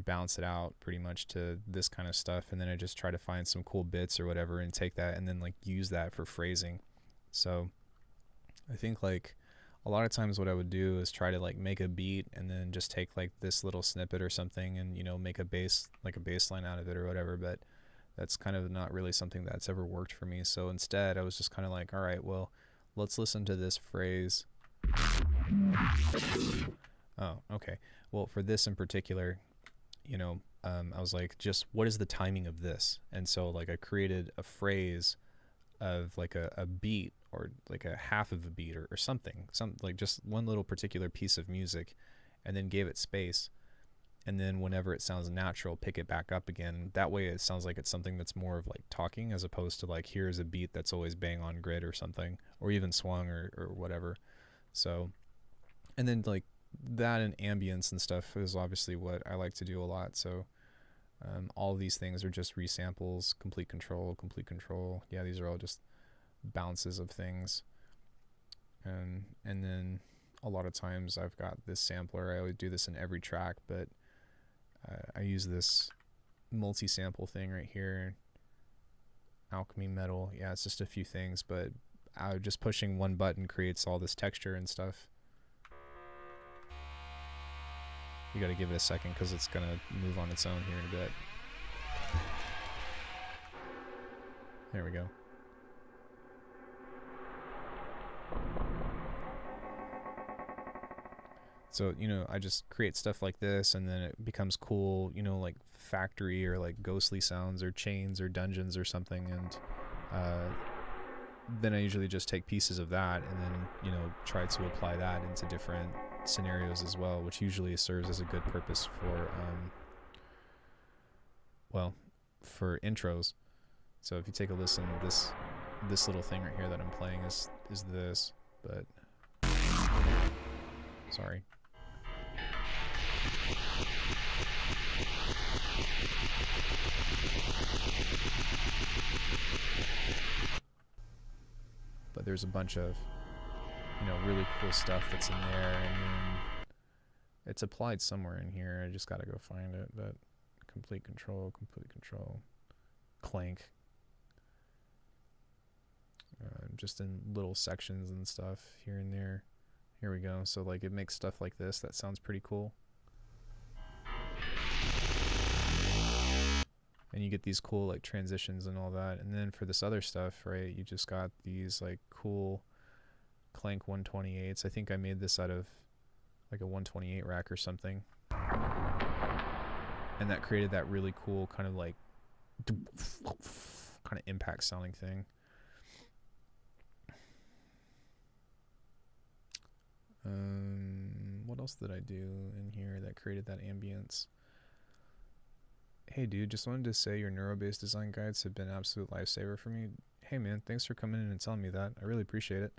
bounce it out pretty much to this kind of stuff, and then I just try to find some cool bits or whatever and take that and then like use that for phrasing. So I think like a lot of times what I would do is try to like make a beat and then just take like this little snippet or something and, you know, make a bass, like a bass line out of it or whatever, but that's kind of not really something that's ever worked for me. So instead I was just kind of like, all right, well, let's listen to this phrase. Oh, okay. Well, for this in particular, you know, I was like, just what is the timing of this? And so like I created a phrase of like a beat or like a half of a beat or something, some like just one little particular piece of music, and then gave it space. And then whenever it sounds natural, pick it back up again. That way it sounds like it's something that's more of like talking, as opposed to like, here's a beat that's always bang on grid or something, or even swung or whatever. So, and then like that and ambience and stuff is obviously what I like to do a lot. So all of these things are just resamples, complete control. Yeah, these are all just bounces of things. And then a lot of times I've got this sampler. I would do this in every track, but I use this multi-sample thing right here. Alckemy metal. Yeah, it's just a few things, but just pushing one button creates all this texture and stuff. You got to give it a second because it's going to move on its own here in a bit. There we go. So, you know, I just create stuff like this and then it becomes cool, you know, like factory or like ghostly sounds or chains or dungeons or something. And then I usually just take pieces of that and then, you know, try to apply that into different scenarios as well, which usually serves as a good purpose for well, for intros. So if you take a listen, this little thing right here that I'm playing is this, but sorry. But there's a bunch of, you know, really cool stuff that's in there, and then it's applied somewhere in here. I just gotta go find it. But complete control, clank, just in little sections and stuff here and there. Here we go. So like it makes stuff like this that sounds pretty cool. And you get these cool like transitions and all that. And then for this other stuff, right, you just got these like cool clank 128s. I think I made this out of like a 128 rack or something. And that created that really cool kind of like kind of impact sounding thing. What else did I do in here that created that ambience? Hey dude, just wanted to say your neuro-based design guides have been an absolute lifesaver for me. Hey man, thanks for coming in and telling me that. I really appreciate it.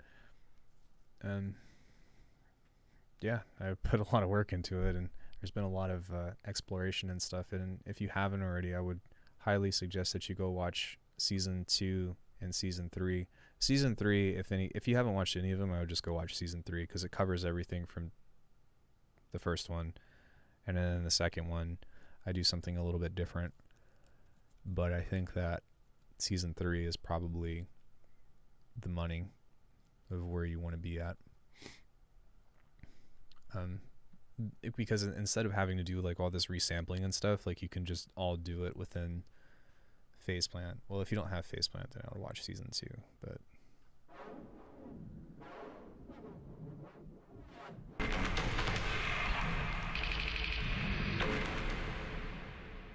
Yeah, I put a lot of work into it, and there's been a lot of exploration and stuff. And if you haven't already, I would highly suggest that you go watch season 2 and season 3. Season 3, if you haven't watched any of them, I would just go watch season 3 because it covers everything from the first one. And then in the second one, I do something a little bit different. But I think that season 3 is probably the money of where you want to be at. Because instead of having to do like all this resampling and stuff, like you can just all do it within Faceplant. Well, if you don't have Faceplant, then I would watch season 2. But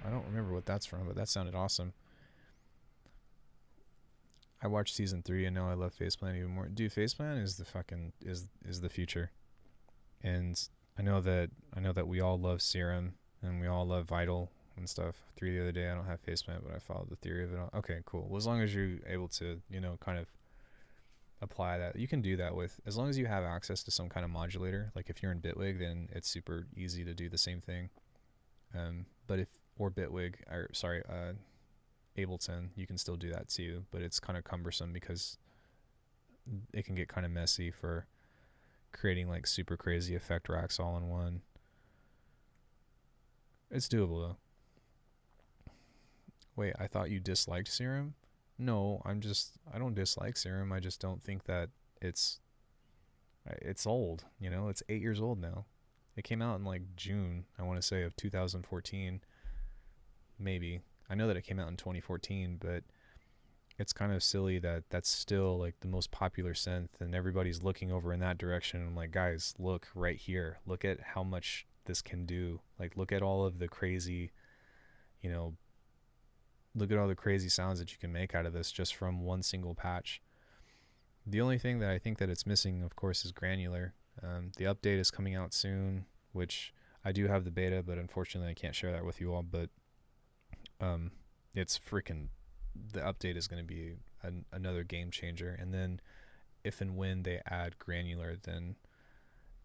I don't remember what that's from, but that sounded awesome. I watched season 3 and now I love Faceplant even more. Dude, Faceplant is the fucking is the future. And I know that we all love Serum and we all love Vital and stuff. 3 the other day, I don't have Faceplant, but I followed the theory of it all. Okay, cool. Well, as long as you're able to, you know, kind of apply that, you can do that with, as long as you have access to some kind of modulator. Like if you're in Bitwig, then it's super easy to do the same thing. But Bitwig, or sorry, Ableton, you can still do that too, but it's kind of cumbersome because it can get kind of messy for creating like super crazy effect racks all in one. It's doable though. Wait, I thought you disliked Serum? No, I don't dislike Serum. I just don't think that it's it's old, you know? It's 8 years old now. It came out in like June, I want to say, of 2014. Maybe. I know that it came out in 2014, but it's kind of silly that that's still like the most popular synth and everybody's looking over in that direction. I'm like, guys, look right here. Look at how much this can do. Like, look at all of the crazy, you know, look at all the crazy sounds that you can make out of this just from one single patch. The only thing that I think that it's missing, of course, is granular. The update is coming out soon, which I do have the beta, but unfortunately I can't share that with you all. But it's freaking, the update is going to be another game changer. And then if and when they add granular, then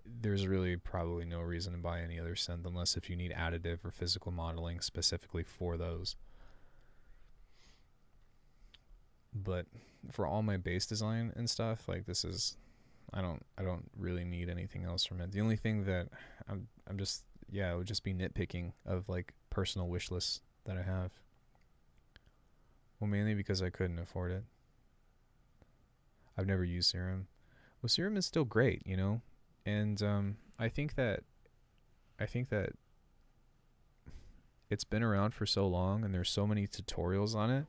there's really probably no reason to buy any other synth unless if you need additive or physical modeling specifically for those. But for all my bass design and stuff, like this is, I don't really need anything else from it. The only thing that I'm just, yeah, it would just be nitpicking of like personal wish lists that I have. Well, mainly because I couldn't afford it. I've never used Serum. Well, Serum is still great, you know, and I think that it's been around for so long, and there's so many tutorials on it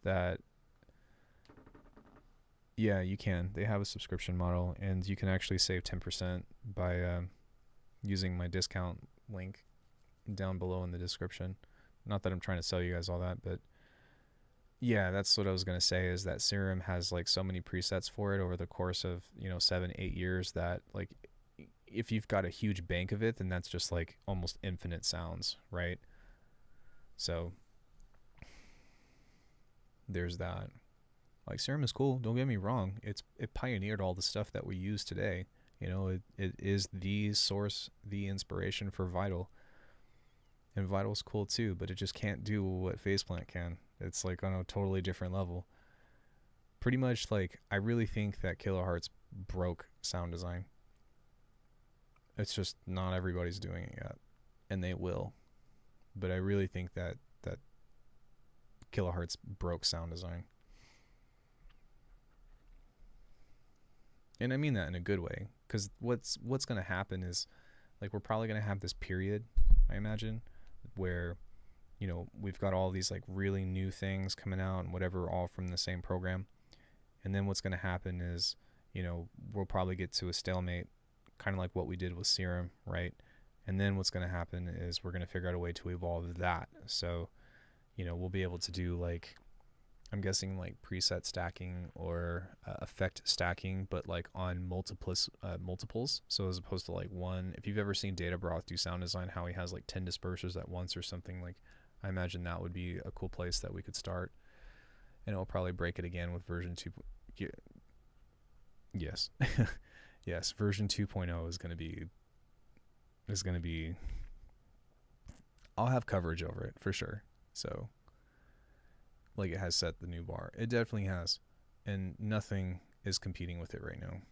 that, yeah, you can. They have a subscription model, and you can actually save 10% by using my discount link down below in the description. Not that I'm trying to sell you guys all that, but yeah, that's what I was going to say, is that Serum has like so many presets for it over the course of, 7-8 years that like if you've got a huge bank of it, then that's just like almost infinite sounds, right? So there's that. Like Serum is cool, don't get me wrong. It pioneered all the stuff that we use today. It is the source, the inspiration for Vital. And Vital's cool too, but it just can't do what Faceplant can. It's like on a totally different level. Pretty much like I really think that Kilohearts broke sound design. It's just not everybody's doing it yet, and they will. But I really think that Kilohearts broke sound design. And I mean that in a good way, because what's going to happen is like we're probably going to have this period, I imagine, where we've got all these like really new things coming out and whatever, all from the same program. And then what's going to happen is we'll probably get to a stalemate, kind of like what we did with Serum, right? And then what's going to happen is we're going to figure out a way to evolve that. So we'll be able to do like, I'm guessing like preset stacking or effect stacking, but like on multiples. So as opposed to like one, if you've ever seen Data Broth do sound design, how he has like 10 dispersers at once or something, like I imagine that would be a cool place that we could start. And it'll probably break it again with version 2. Yes. Yes, version 2.0 is going to be, I'll have coverage over it for sure. So like it has set the new bar. It definitely has. And nothing is competing with it right now.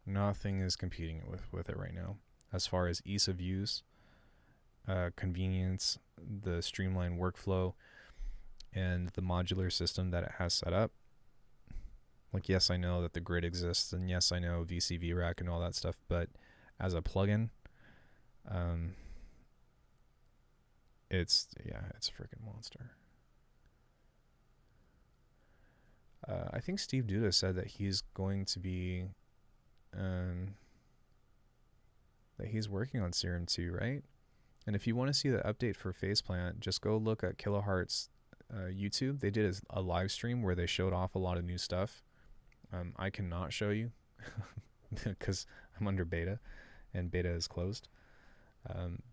Nothing is competing with it right now. As far as ease of use, convenience, the streamlined workflow, and the modular system that it has set up. Like, yes, I know that the grid exists, and yes, I know VCV rack and all that stuff, but as a plugin, it's a freaking monster. I think Steve Duda said that he's going to be, that he's working on Serum 2, right? And if you want to see the update for Faceplant, just go look at Kilohearts YouTube. They did a live stream where they showed off a lot of new stuff. I cannot show you because I'm under beta, and beta is closed.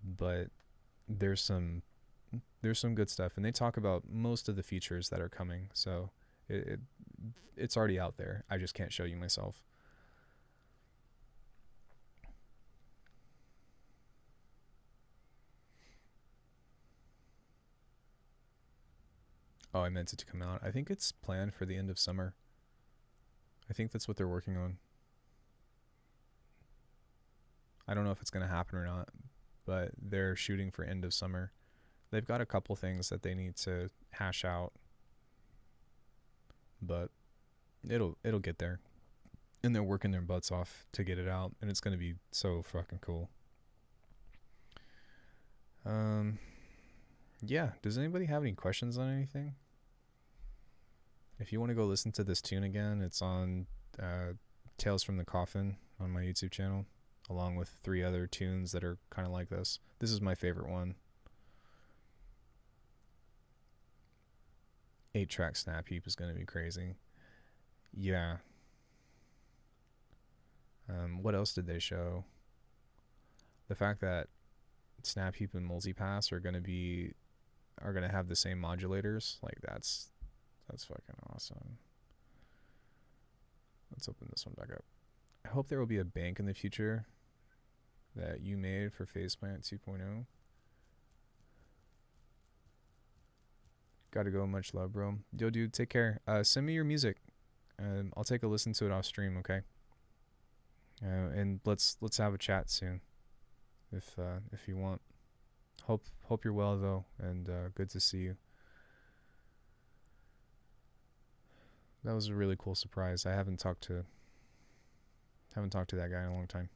But there's some good stuff, and they talk about most of the features that are coming. So it's already out there. I just can't show you myself. Oh, I meant it to come out. I think it's planned for the end of summer. I think that's what they're working on. I don't know if it's going to happen or not, but they're shooting for end of summer. They've got a couple things that they need to hash out, but it'll get there. And they're working their butts off to get it out, and it's going to be so fucking cool. Yeah, does anybody have any questions on anything? If you want to go listen to this tune again, it's on Tales from the Coffin on my YouTube channel, along with 3 other tunes that are kind of like this. This is my favorite one. 8-track snap heap is going to be crazy. Yeah. What else did they show? The fact that snap heap and multipass are going to have the same modulators, like that's fucking awesome. Let's open this one back up. I hope there will be a bank in the future that you made for Faceplant 2.0. Gotta go. Much love, bro. Yo, dude, take care. Send me your music. I'll take a listen to it off stream, okay? And let's have a chat soon, if you want. Hope you're well though, and good to see you. That was a really cool surprise. I haven't talked to that guy in a long time.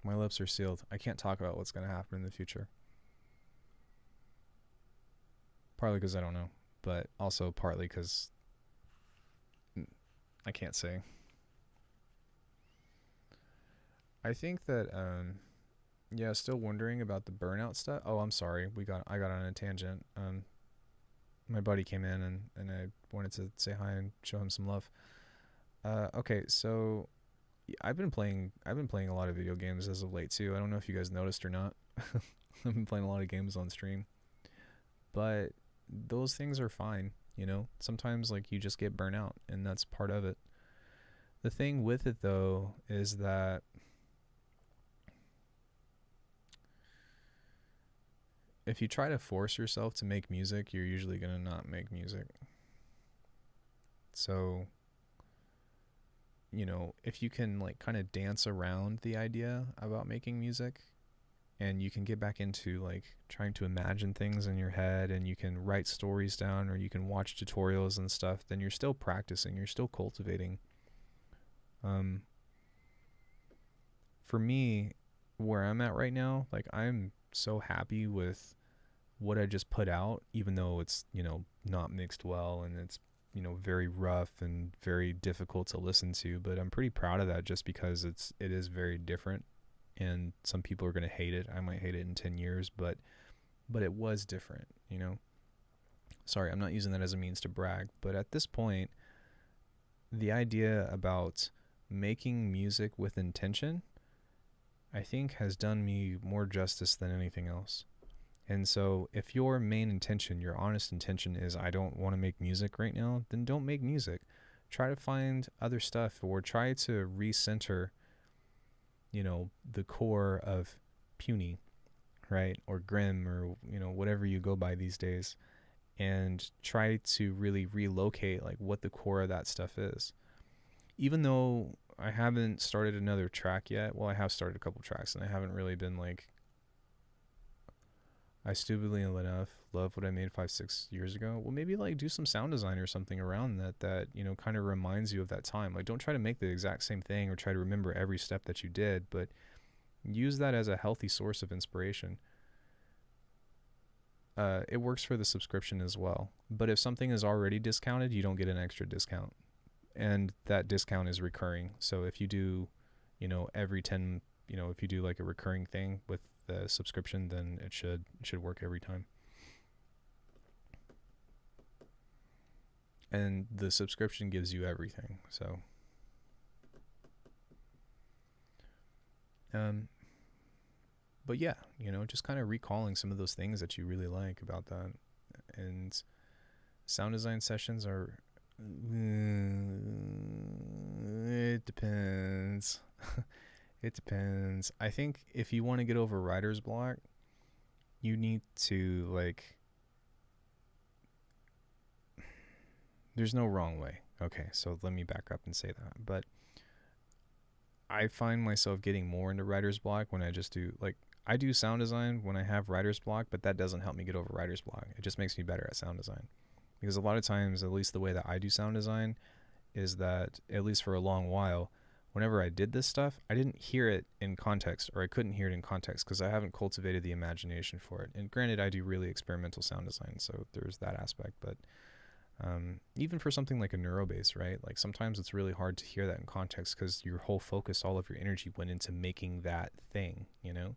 My lips are sealed. I can't talk about what's going to happen in the future. Partly because I don't know, but also partly because I can't say. I think that, yeah, still wondering about the burnout stuff. Oh, I'm sorry. I got on a tangent. My buddy came in and I wanted to say hi and show him some love. Okay, so I've been playing a lot of video games as of late too. I don't know if you guys noticed or not. I've been playing a lot of games on stream, but those things are fine, you know. Sometimes like you just get burnout, and that's part of it. The thing with it though is that if you try to force yourself to make music, you're usually going to not make music. So, you know, if you can like kind of dance around the idea about making music, and you can get back into like trying to imagine things in your head, and you can write stories down, or you can watch tutorials and stuff, then you're still practicing, you're still cultivating. For me, where I'm at right now, like I'm so happy with what I just put out, even though it's, you know, not mixed well, and it's, you know, very rough and very difficult to listen to, but I'm pretty proud of that just because it is very different, and some people are going to hate it. I might hate it in 10 years, but it was different, you know. Sorry, I'm not using that as a means to brag, but at this point, the idea about making music with intention, I think, has done me more justice than anything else. And so if your main intention, your honest intention is I don't want to make music right now, then don't make music. Try to find other stuff, or try to recenter, you know, the core of puny, right? Or grim, or, you know, whatever you go by these days, and try to really relocate like what the core of that stuff is. Even though I haven't started another track yet, well, I have started a couple tracks, and I haven't really been like, I stupidly enough love what I made 5-6 years ago. Well, maybe like do some sound design or something around that, you know, kind of reminds you of that time. Like, don't try to make the exact same thing or try to remember every step that you did, but use that as a healthy source of inspiration. It works for the subscription as well. But if something is already discounted, you don't get an extra discount, and that discount is recurring. So if you do, you know, every 10, you know, if you do like a recurring thing with the subscription, then it should work every time. And the subscription gives you everything. So but yeah, you know, just kind of recalling some of those things that you really like about that. And sound design sessions are, it depends. It depends. I think if you want to get over writer's block, you need to like there's no wrong way. Okay, so let me back up and say that. But I find myself getting more into writer's block when I just do, like, I do sound design when I have writer's block, but that doesn't help me get over writer's block. It just makes me better at sound design. Because a lot of times, at least the way that I do sound design, is that, at least for a long while, whenever I did this stuff, I didn't hear it in context, or I couldn't hear it in context because I haven't cultivated the imagination for it. And granted, I do really experimental sound design, so there's that aspect. But even for something like a neurobase, right? Like sometimes it's really hard to hear that in context because your whole focus, all of your energy went into making that thing, you know?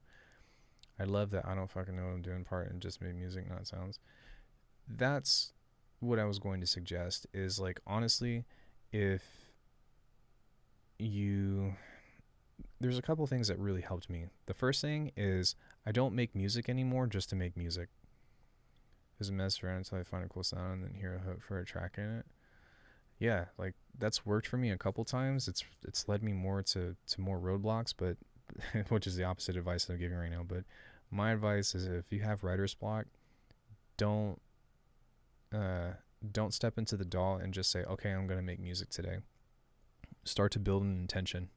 I love that I don't fucking know what I'm doing part and just make music, not sounds. That's what I was going to suggest is, like, honestly, if you, there's a couple things that really helped me. The first thing is I don't make music anymore just to make music. Just mess around until I find a cool sound and then hear a hook for a track in it. Yeah, like that's worked for me a couple times. It's led me more to more roadblocks, but which is the opposite advice that I'm giving right now. But my advice is, if you have writer's block, don't don't step into the DAW and just say, okay, I'm gonna make music today. Start to build an intention.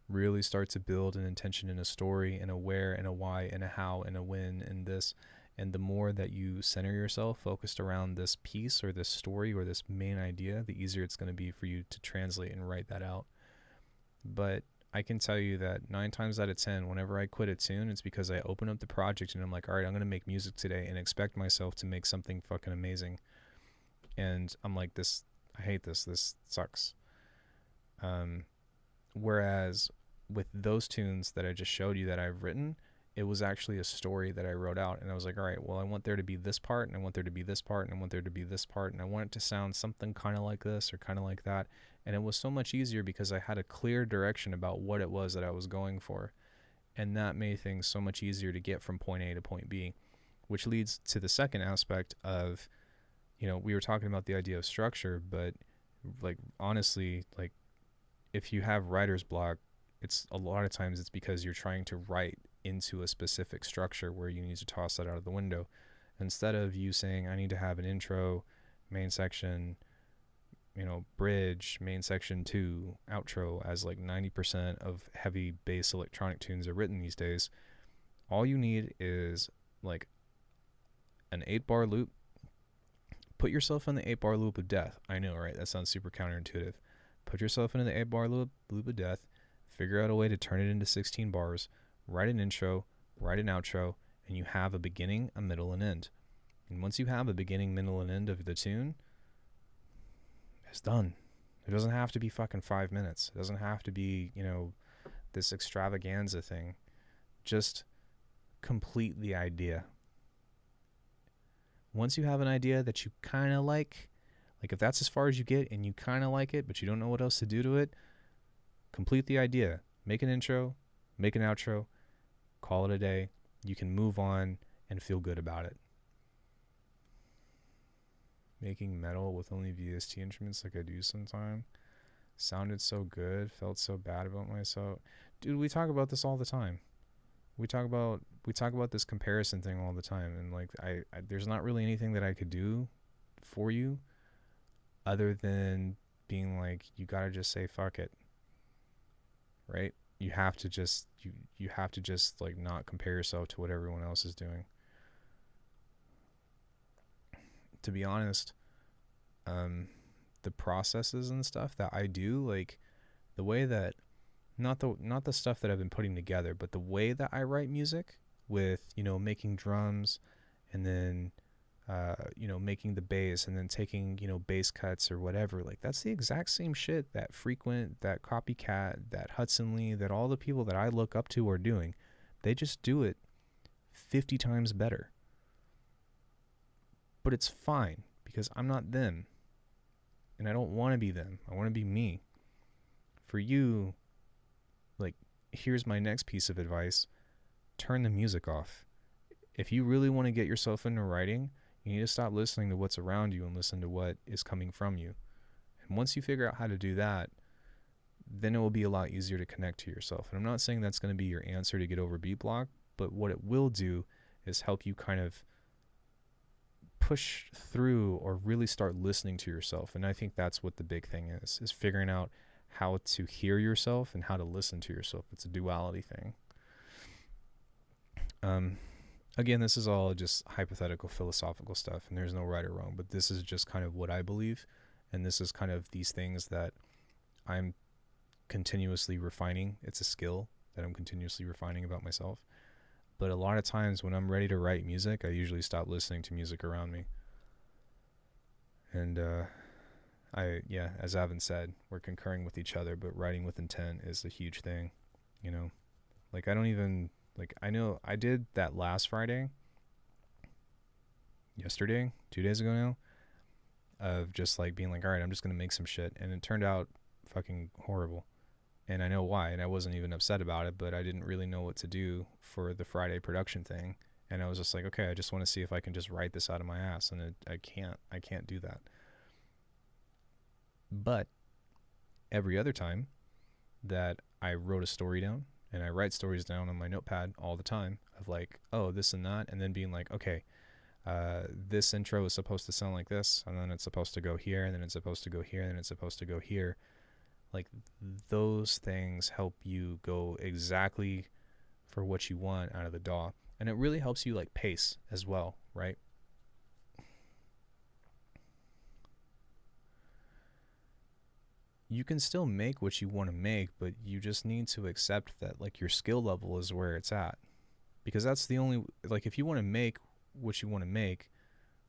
Really start to build an intention in a story, and a where, and a why, and a how, and a when, and this. And the more that you center yourself focused around this piece or this story or this main idea, the easier it's going to be for you to translate and write that out. But I can tell you that 9 times out of 10, whenever I quit a tune, it's because I open up the project and I'm like, all right, I'm going to make music today, and expect myself to make something fucking amazing. And I'm like, this, I hate this. This sucks. Whereas with those tunes that I just showed you that I've written, it was actually a story that I wrote out. And I was like, all right, well, I want there to be this part, and I want there to be this part, and I want there to be this part, and I want it to sound something kind of like this or kind of like that. And it was so much easier because I had a clear direction about what it was that I was going for. And that made things so much easier to get from point A to point B, which leads to the second aspect of, you know, we were talking about the idea of structure, but like, honestly, like, if you have writer's block, it's a lot of times it's because you're trying to write into a specific structure where you need to toss that out of the window. Instead of you saying, I need to have an intro, main section, you know, bridge, main section 2, outro, as like 90% of heavy bass electronic tunes are written these days, all you need is like an 8-bar loop. Put yourself in the 8-bar loop of death. I know, right? That sounds super counterintuitive. Put yourself into the 8-bar loop of death. Figure out a way to turn it into 16 bars. Write an intro, write an outro, and you have a beginning, a middle, and end. And once you have a beginning, middle, and end of the tune, it's done. It doesn't have to be fucking 5 minutes. It doesn't have to be, you know, this extravaganza thing. Just complete the idea. Once you have an idea that you kind of like if that's as far as you get and you kind of like it, but you don't know what else to do to it, complete the idea. Make an intro, make an outro, call it a day. You can move on and feel good about it. Making metal with only VST instruments like I do sometimes sounded so good, felt so bad about myself. Dude, we talk about this all the time. We talk about this comparison thing all the time, and like I there's not really anything that I could do for you other than being like, you gotta just say fuck it, right? You have to just you have to just like not compare yourself to what everyone else is doing. To be honest, the processes and stuff that I do, like the way that not the stuff that I've been putting together, but the way that I write music with, you know, making drums and then you know, making the bass and then taking, you know, bass cuts or whatever, like that's the exact same shit that Frequent, that Copycat, that Hudson Lee, that all the people that I look up to are doing. They just do it 50 times better. But it's fine because I'm not them. And I don't want to be them. I want to be me. For you, like, here's my next piece of advice. Turn the music off. If you really want to get yourself into writing, you need to stop listening to what's around you and listen to what is coming from you. And once you figure out how to do that, then it will be a lot easier to connect to yourself. And I'm not saying that's going to be your answer to get over beat block, but what it will do is help you kind of push through or really start listening to yourself. And I think that's what the big thing is figuring out how to hear yourself and how to listen to yourself. It's a duality thing. Again, this is all just hypothetical philosophical stuff, and there's no right or wrong, but this is just kind of what I believe, and this is kind of these things that I'm continuously refining. It's a skill that I'm continuously refining about myself. But a lot of times when I'm ready to write music, I usually stop listening to music around me. And as Avin said, we're concurring with each other, but writing with intent is a huge thing, you know? Like, I don't even, like, I know I did that last Friday, yesterday, 2 days ago now, of just, like, being like, all right, I'm just going to make some shit. And it turned out fucking horrible. And I know why, and I wasn't even upset about it, but I didn't really know what to do for the Friday production thing. And I was just like, okay, I just want to see if I can just write this out of my ass. And I can't do that. But every other time that I wrote a story down, and I write stories down on my notepad all the time of like, oh, this and that, and then being like, okay, this intro is supposed to sound like this, and then it's supposed to go here, and then it's supposed to go here, and then it's supposed to go here. Like, those things help you go exactly for what you want out of the DAW. And it really helps you, like, pace as well, right? You can still make what you want to make, but you just need to accept that, like, your skill level is where it's at. Because that's the only, like, if you want to make what you want to make,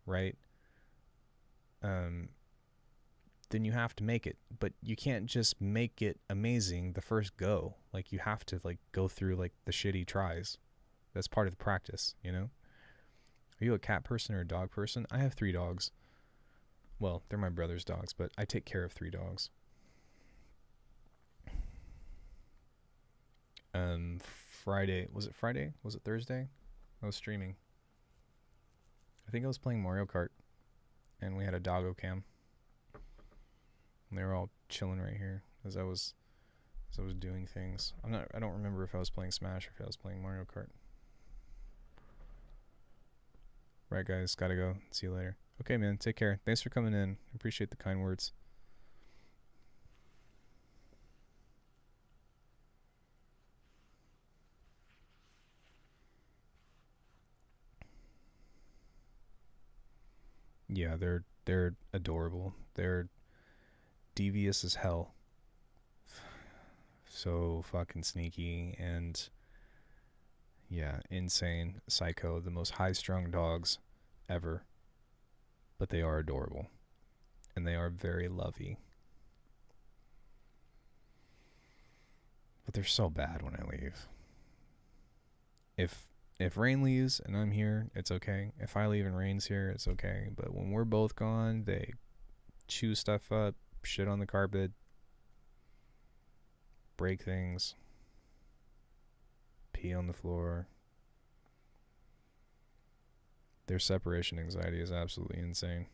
right, then you have to make it. But you can't just make it amazing the first go. Like, you have to, like, go through, like, the shitty tries. That's part of the practice, you know? Are you a cat person or a dog person? I have 3 dogs. Well, they're my brother's dogs, but I take care of 3 dogs. Friday, was it Friday? Was it Thursday? I was streaming. I think I was playing Mario Kart, and we had a doggo cam. And they were all chilling right here as I was doing things. I don't remember if I was playing Smash or if I was playing Mario Kart. Right, guys, gotta go. See you later. Okay, man, take care. Thanks for coming in. Appreciate the kind words. Yeah, they're adorable. They're devious as hell. So fucking sneaky and yeah, insane, psycho, the most high-strung dogs ever. But they are adorable. And they are very lovey. But they're so bad when I leave. If Rain leaves and I'm here, it's okay. If I leave and Rain's here, it's okay. But when we're both gone, they chew stuff up, shit on the carpet, break things, pee on the floor. Their separation anxiety is absolutely insane.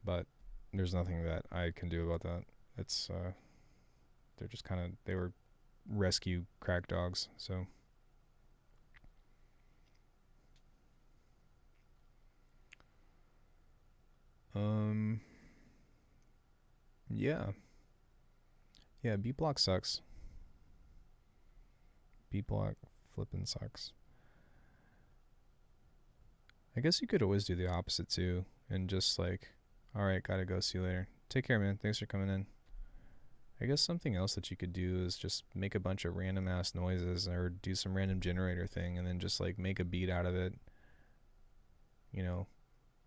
But there's nothing that I can do about that. It's they're just kind of, they were rescue crack dogs, so yeah, B block sucks. B block flippin' sucks. I guess you could always do the opposite too, and just like, all right, gotta go, see you later. Take care, man. Thanks for coming in. I guess something else that you could do is just make a bunch of random ass noises or do some random generator thing and then just like make a beat out of it, you know,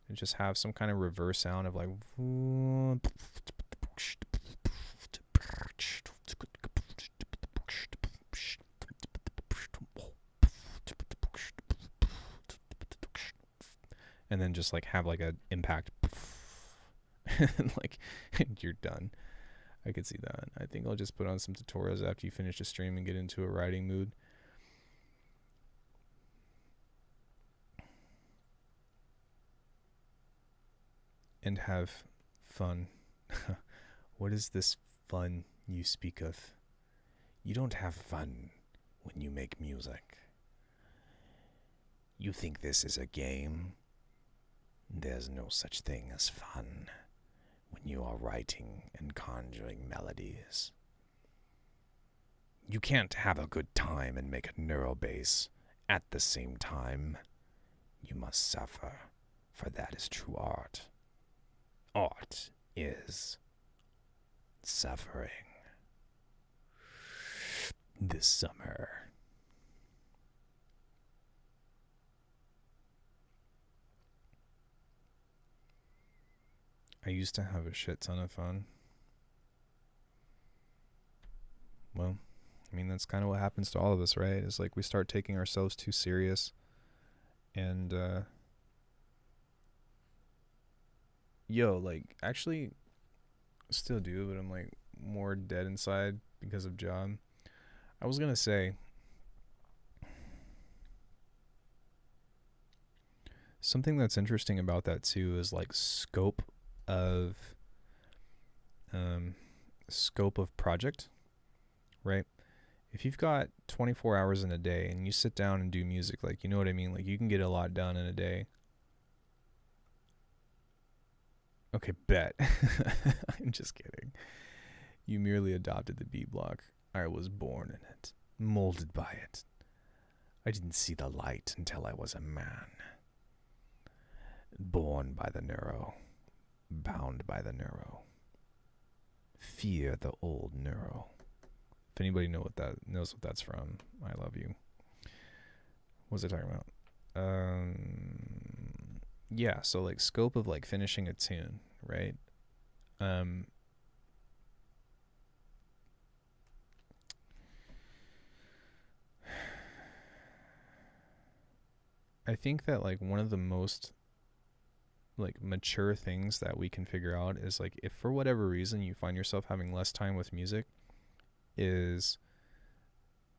and just have some kind of reverse sound of like, and then just like have like a impact and like you're done. I could see that. I think I'll just put on some tutorials after you finish the stream and get into a writing mood. And have fun. What is this fun you speak of? You don't have fun when you make music. You think this is a game? There's no such thing as fun when you are writing and conjuring melodies. You can't have a good time and make a neural bass at the same time. You must suffer, for that is true art. Art is suffering. This summer. I used to have a shit ton of fun. Well, I mean, that's kind of what happens to all of us, right? It's like we start taking ourselves too serious. And, like, actually, still do, but I'm, like, more dead inside because of job. I was gonna say, something that's interesting about that, too, is, like, of project, right? If you've got 24 hours in a day and you sit down and do music, like, you know what I mean? Like, you can get a lot done in a day. Okay, bet. I'm just kidding. You merely adopted the B block. I was born in it, molded by it. I didn't see the light until I was a man. Born by the neuro, bound by the neuro. Fear the old neuro. If anybody knows what that's from, I love you. What was I talking about? Yeah, so like scope of like finishing a tune, right? I think that like one of the most like mature things that we can figure out is like if for whatever reason you find yourself having less time with music, is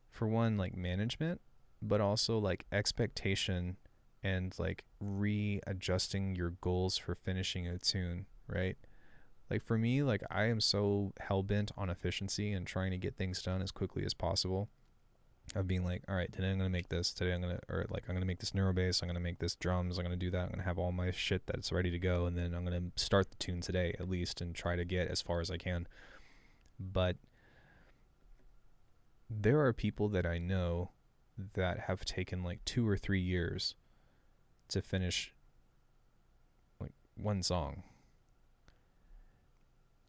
for one like management, but also like expectation and like readjusting your goals for finishing a tune, right? Like for me, like I am so hell-bent on efficiency and trying to get things done as quickly as possible, of being like, all right, today I'm going to make this, I'm going to make this neurobass, I'm going to make this drums, I'm going to do that, I'm going to have all my shit that's ready to go, and then I'm going to start the tune today at least and try to get as far as I can. But there are people that I know that have taken like 2 or 3 years to finish like one song.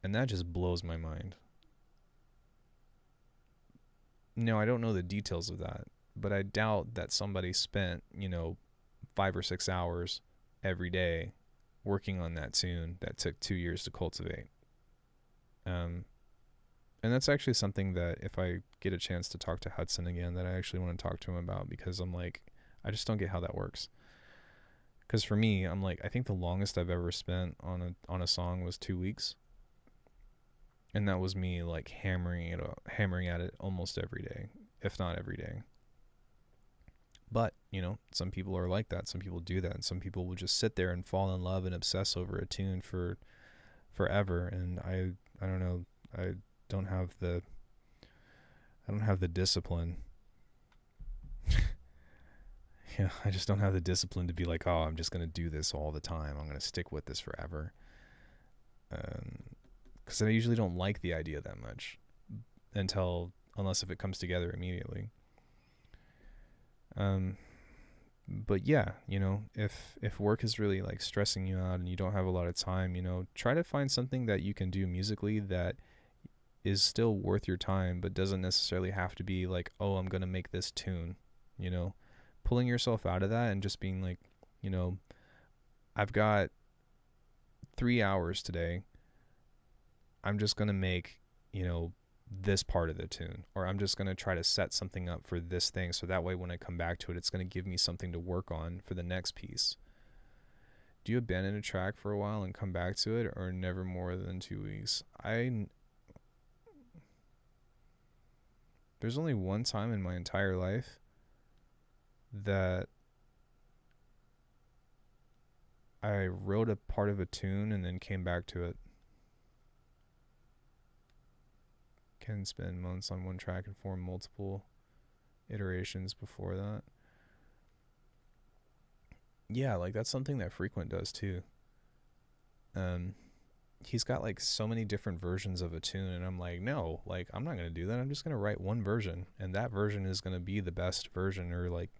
And that just blows my mind. No, I don't know the details of that, but I doubt that somebody spent, 5 or 6 hours every day working on that tune that took 2 years to cultivate. And that's actually something that if I get a chance to talk to Hudson again, that I actually want to talk to him about, because I'm like, I just don't get how that works. Because for me, I'm like, I think the longest I've ever spent on a song was 2 weeks. And that was me like hammering at it almost every day, if not every day. But, some people are like that. Some people do that. And some people will just sit there and fall in love and obsess over a tune for forever. And I don't know. I don't have the discipline. Yeah, I just don't have the discipline to be like, oh, I'm just going to do this all the time. I'm going to stick with this forever. Because I usually don't like the idea that much unless if it comes together immediately. But yeah, if work is really like stressing you out and you don't have a lot of time, try to find something that you can do musically that is still worth your time, but doesn't necessarily have to be like, oh, I'm going to make this tune, pulling yourself out of that and just being like, I've got 3 hours today. I'm just going to make, this part of the tune, or I'm just going to try to set something up for this thing. So that way, when I come back to it, it's going to give me something to work on for the next piece. Do you abandon a track for a while and come back to it, or never more than 2 weeks? There's only one time in my entire life that I wrote a part of a tune and then came back to it. Can spend months on one track and form multiple iterations before that. Yeah, like that's something that Frequent does too. Um, he's got like so many different versions of a tune, and I'm like, no, like I'm not gonna do that. I'm just gonna write one version, and that version is gonna be the best version, or like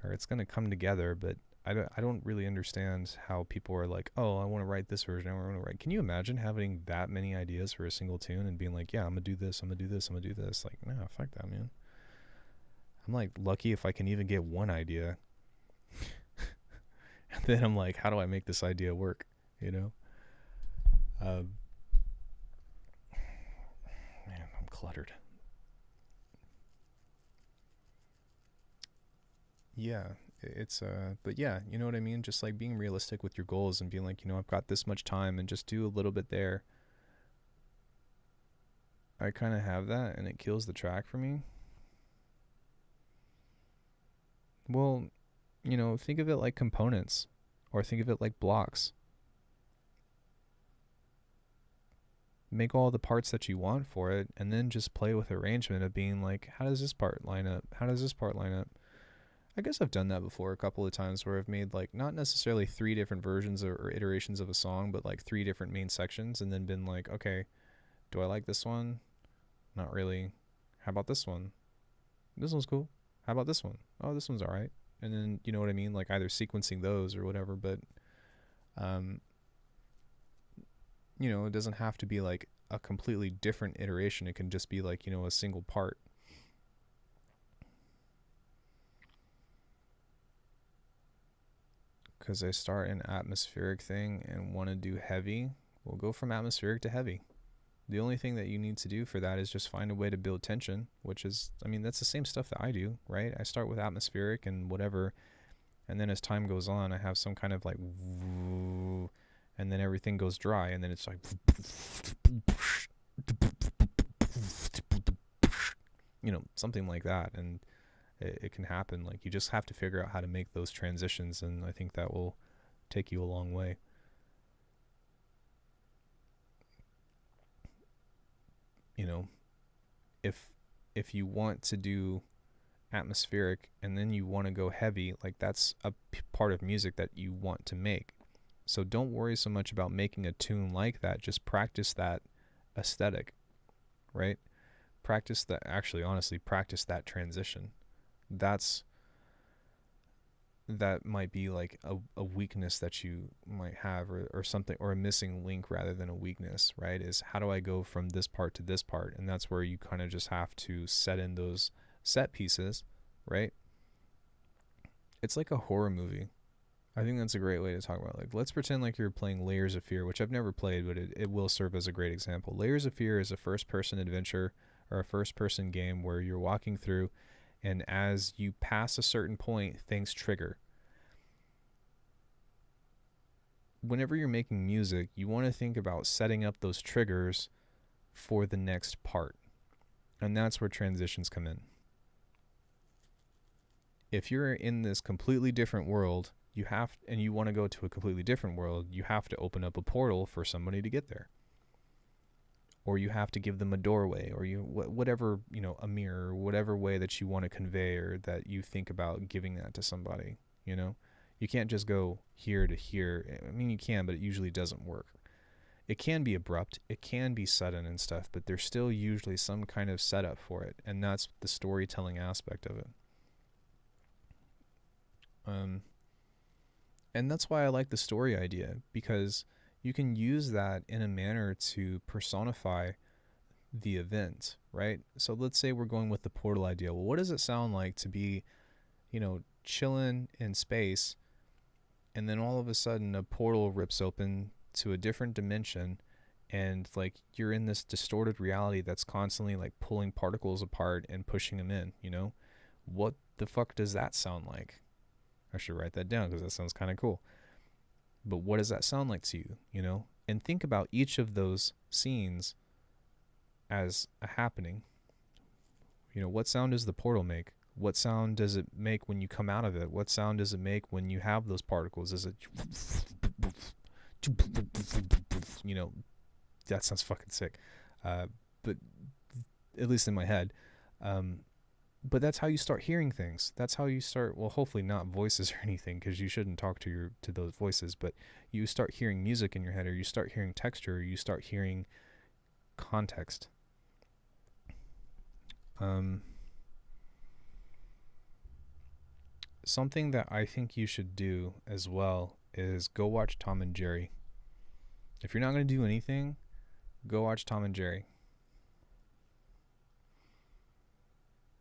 or it's gonna come together. But I don't really understand how people are like, oh, I want to write this version. I want to write. Can you imagine having that many ideas for a single tune and being like, yeah, I'm gonna do this, I'm gonna do this, I'm gonna do this? Like, no, fuck that, man. I'm like lucky if I can even get one idea. And then I'm like, how do I make this idea work? You know? Um, Man, I'm cluttered. Yeah, it's but yeah, you know what I mean? Just like being realistic with your goals and being like, I've got this much time and just do a little bit there. I kind of have that and it kills the track for me. Well, think of it like components or think of it like blocks. Make all the parts that you want for it and then just play with arrangement of being like, how does this part line up? How does this part line up? I guess I've done that before a couple of times where I've made like not necessarily 3 different versions or iterations of a song, but like 3 different main sections and then been like, okay, do I like this one? Not really. How about this one? This one's cool. How about this one? Oh, this one's all right. And then, you know what I mean? Like either sequencing those or whatever, but um it doesn't have to be like a completely different iteration. It can just be like, a single part. Because I start an atmospheric thing and want to do heavy, we'll go from atmospheric to heavy. The only thing that you need to do for that is just find a way to build tension, which is, that's the same stuff that I do, right? I start with atmospheric and whatever, and then as time goes on, I have some kind of like, and then everything goes dry, and then it's like, something like that, and it can happen. Like, you just have to figure out how to make those transitions, and I think that will take you a long way. If you want to do atmospheric and then you want to go heavy, like that's a part of music that you want to make. So don't worry so much about making a tune like that. Just practice that aesthetic, right? Practice that, actually, honestly, practice that transition. That might be like a weakness that you might have, or something, or a missing link rather than a weakness, right? Is how do I go from this part to this part? And that's where you kind of just have to set in those set pieces, right? It's like a horror movie. I think that's a great way to talk about it. Like, let's pretend like you're playing Layers of Fear, which I've never played, but it will serve as a great example. Layers of Fear is a first-person adventure or a first-person game where you're walking through, and as you pass a certain point, things trigger. Whenever you're making music, you want to think about setting up those triggers for the next part. And that's where transitions come in. If you're in this completely different world, and you want to go to a completely different world, you have to open up a portal for somebody to get there. Or you have to give them a doorway, or whatever, a mirror, whatever way that you want to convey, or that you think about giving that to somebody, You can't just go here to here. I mean, you can, but it usually doesn't work. It can be abrupt, it can be sudden and stuff, but there's still usually some kind of setup for it, and that's the storytelling aspect of it. And that's why I like the story idea, because you can use that in a manner to personify the event, right? So let's say we're going with the portal idea. Well, what does it sound like to be, chilling in space, and then all of a sudden a portal rips open to a different dimension, and like you're in this distorted reality that's constantly like pulling particles apart and pushing them in, What the fuck does that sound like? I should write that down because that sounds kind of cool. But what does that sound like to you, And think about each of those scenes as a happening. What sound does the portal make? What sound does it make when you come out of it? What sound does it make when you have those particles? Is it, that sounds fucking sick. But at least in my head, But that's how you start hearing things. That's how you start, well, hopefully not voices or anything, because you shouldn't talk to those voices, but you start hearing music in your head, or you start hearing texture, or you start hearing context. Something that I think you should do as well is go watch Tom and Jerry. If you're not going to do anything, go watch Tom and Jerry.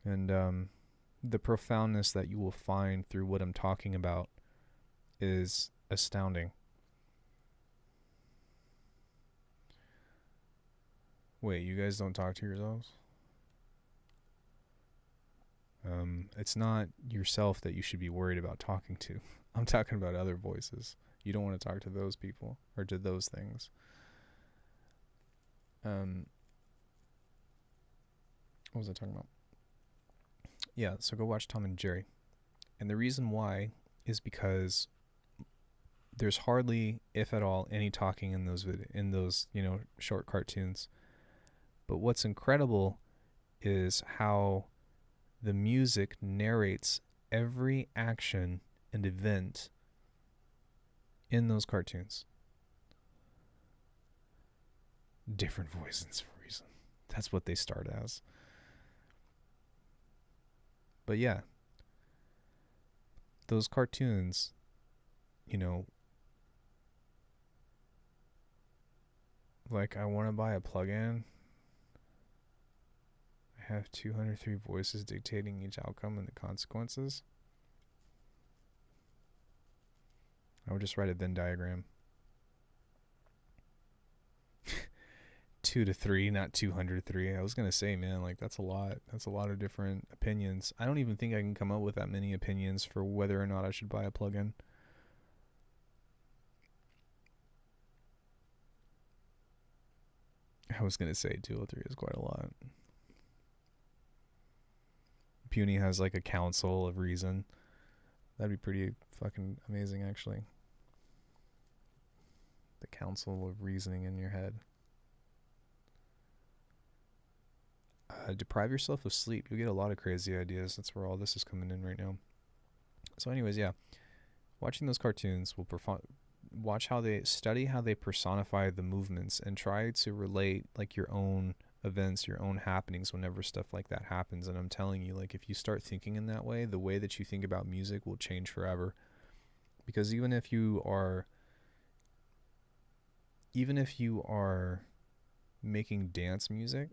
And the profoundness that you will find through what I'm talking about is astounding. Wait, you guys don't talk to yourselves? It's not yourself that you should be worried about talking to. I'm talking about other voices. You don't want to talk to those people or to those things. What was I talking about? Yeah, so go watch Tom and Jerry. And the reason why is because there's hardly, if at all, any talking in those short cartoons. But what's incredible is how the music narrates every action and event in those cartoons. Different voices for a reason. That's what they start as. But yeah, those cartoons, like I want to buy a plugin. I have 203 voices dictating each outcome and the consequences. I would just write a Venn diagram. 2 to 3, not 203. I was going to say, man, like that's a lot. That's a lot of different opinions. I don't even think I can come up with that many opinions for whether or not I should buy a plugin. I was going to say 203 is quite a lot. Puny has like a council of reason. That'd be pretty fucking amazing, actually. The council of reasoning in your head. Deprive yourself of sleep. You'll get a lot of crazy ideas. That's where all this is coming in right now. So anyways, yeah. Watching those cartoons will watch how they study how they personify the movements and try to relate like your own events, your own happenings whenever stuff like that happens. And I'm telling you, like if you start thinking in that way, the way that you think about music will change forever. Because even if you are making dance music,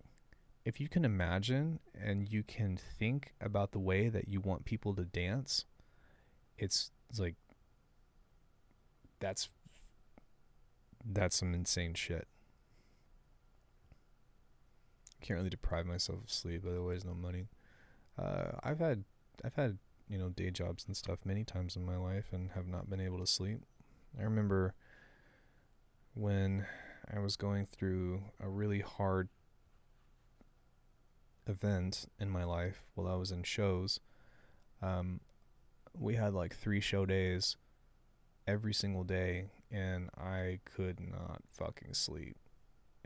if you can imagine and you can think about the way that you want people to dance, it's like that's some insane shit. Can't really deprive myself of sleep, otherwise no money. I've had day jobs and stuff many times in my life and have not been able to sleep. I remember when I was going through a really hard event in my life while I was in shows. We had like 3 show days every single day, and I could not fucking sleep.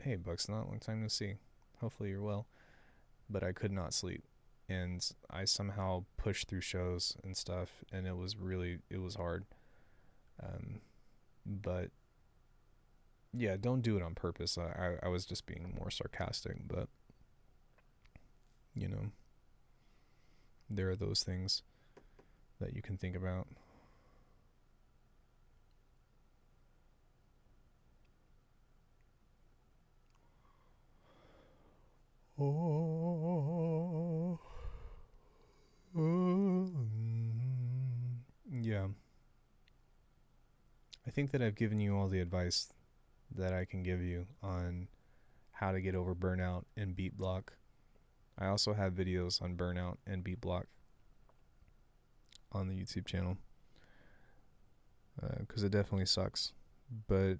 Hey, Bucksnot, long time no see. Hopefully you're well. But I could not sleep, and I somehow pushed through shows and stuff, and it was hard. But yeah, don't do it on purpose. I was just being more sarcastic, but there are those things that you can think about. Yeah. I think that I've given you all the advice that I can give you on how to get over burnout and beat block. I also have videos on burnout and beat block on the YouTube channel, because it definitely sucks. But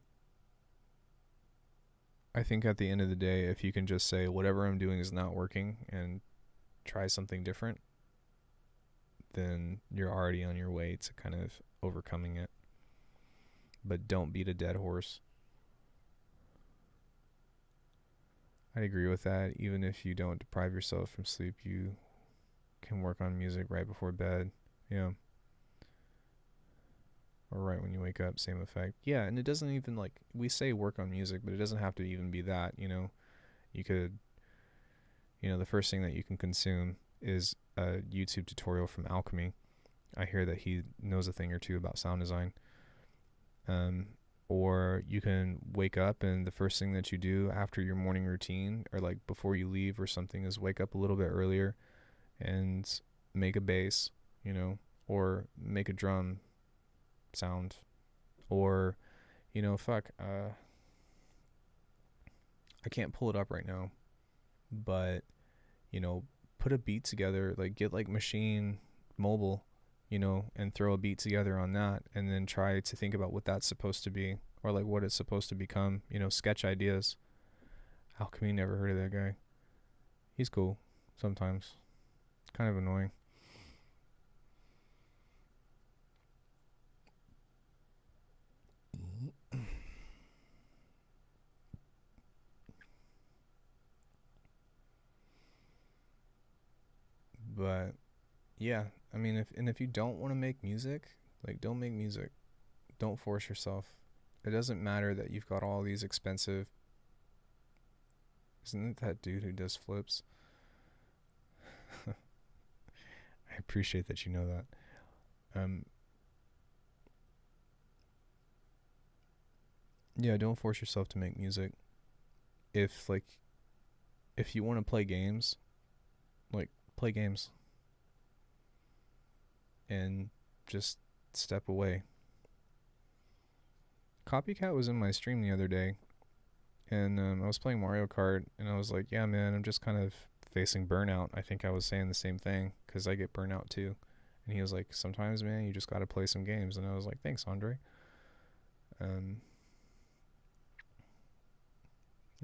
I think at the end of the day, if you can just say whatever I'm doing is not working and try something different, then you're already on your way to kind of overcoming it. But don't beat a dead horse. I agree with that. Even if you don't deprive yourself from sleep, you can work on music right before bed. Yeah. Or right when you wake up, same effect. Yeah, and it doesn't even, like, we say work on music, but it doesn't have to even be that, you know. You could, the first thing that you can consume is a YouTube tutorial from Alckemy. I hear that he knows a thing or two about sound design. Or you can wake up and the first thing that you do after your morning routine, or like before you leave or something, is wake up a little bit earlier and make a bass, or make a drum sound, or I can't pull it up right now, but put a beat together, like get like Machine Mobile, and throw a beat together on that, and then try to think about what that's supposed to be, or like what it's supposed to become, sketch ideas. Alckemy, never heard of that guy. He's cool sometimes. Kind of annoying. But yeah, I mean, if you don't want to make music, like, don't make music. Don't force yourself. It doesn't matter that you've got all these expensive. Isn't it that dude who does flips? I appreciate that you know that. Yeah, don't force yourself to make music. If you want to play games, like, play games and just step away. Copycat was in my stream the other day, and I was playing Mario Kart, and I was like, yeah, man, I'm just kind of facing burnout. I think I was saying the same thing, because I get burnout too. And he was like, sometimes, man, you just got to play some games. And I was like, thanks, Andre.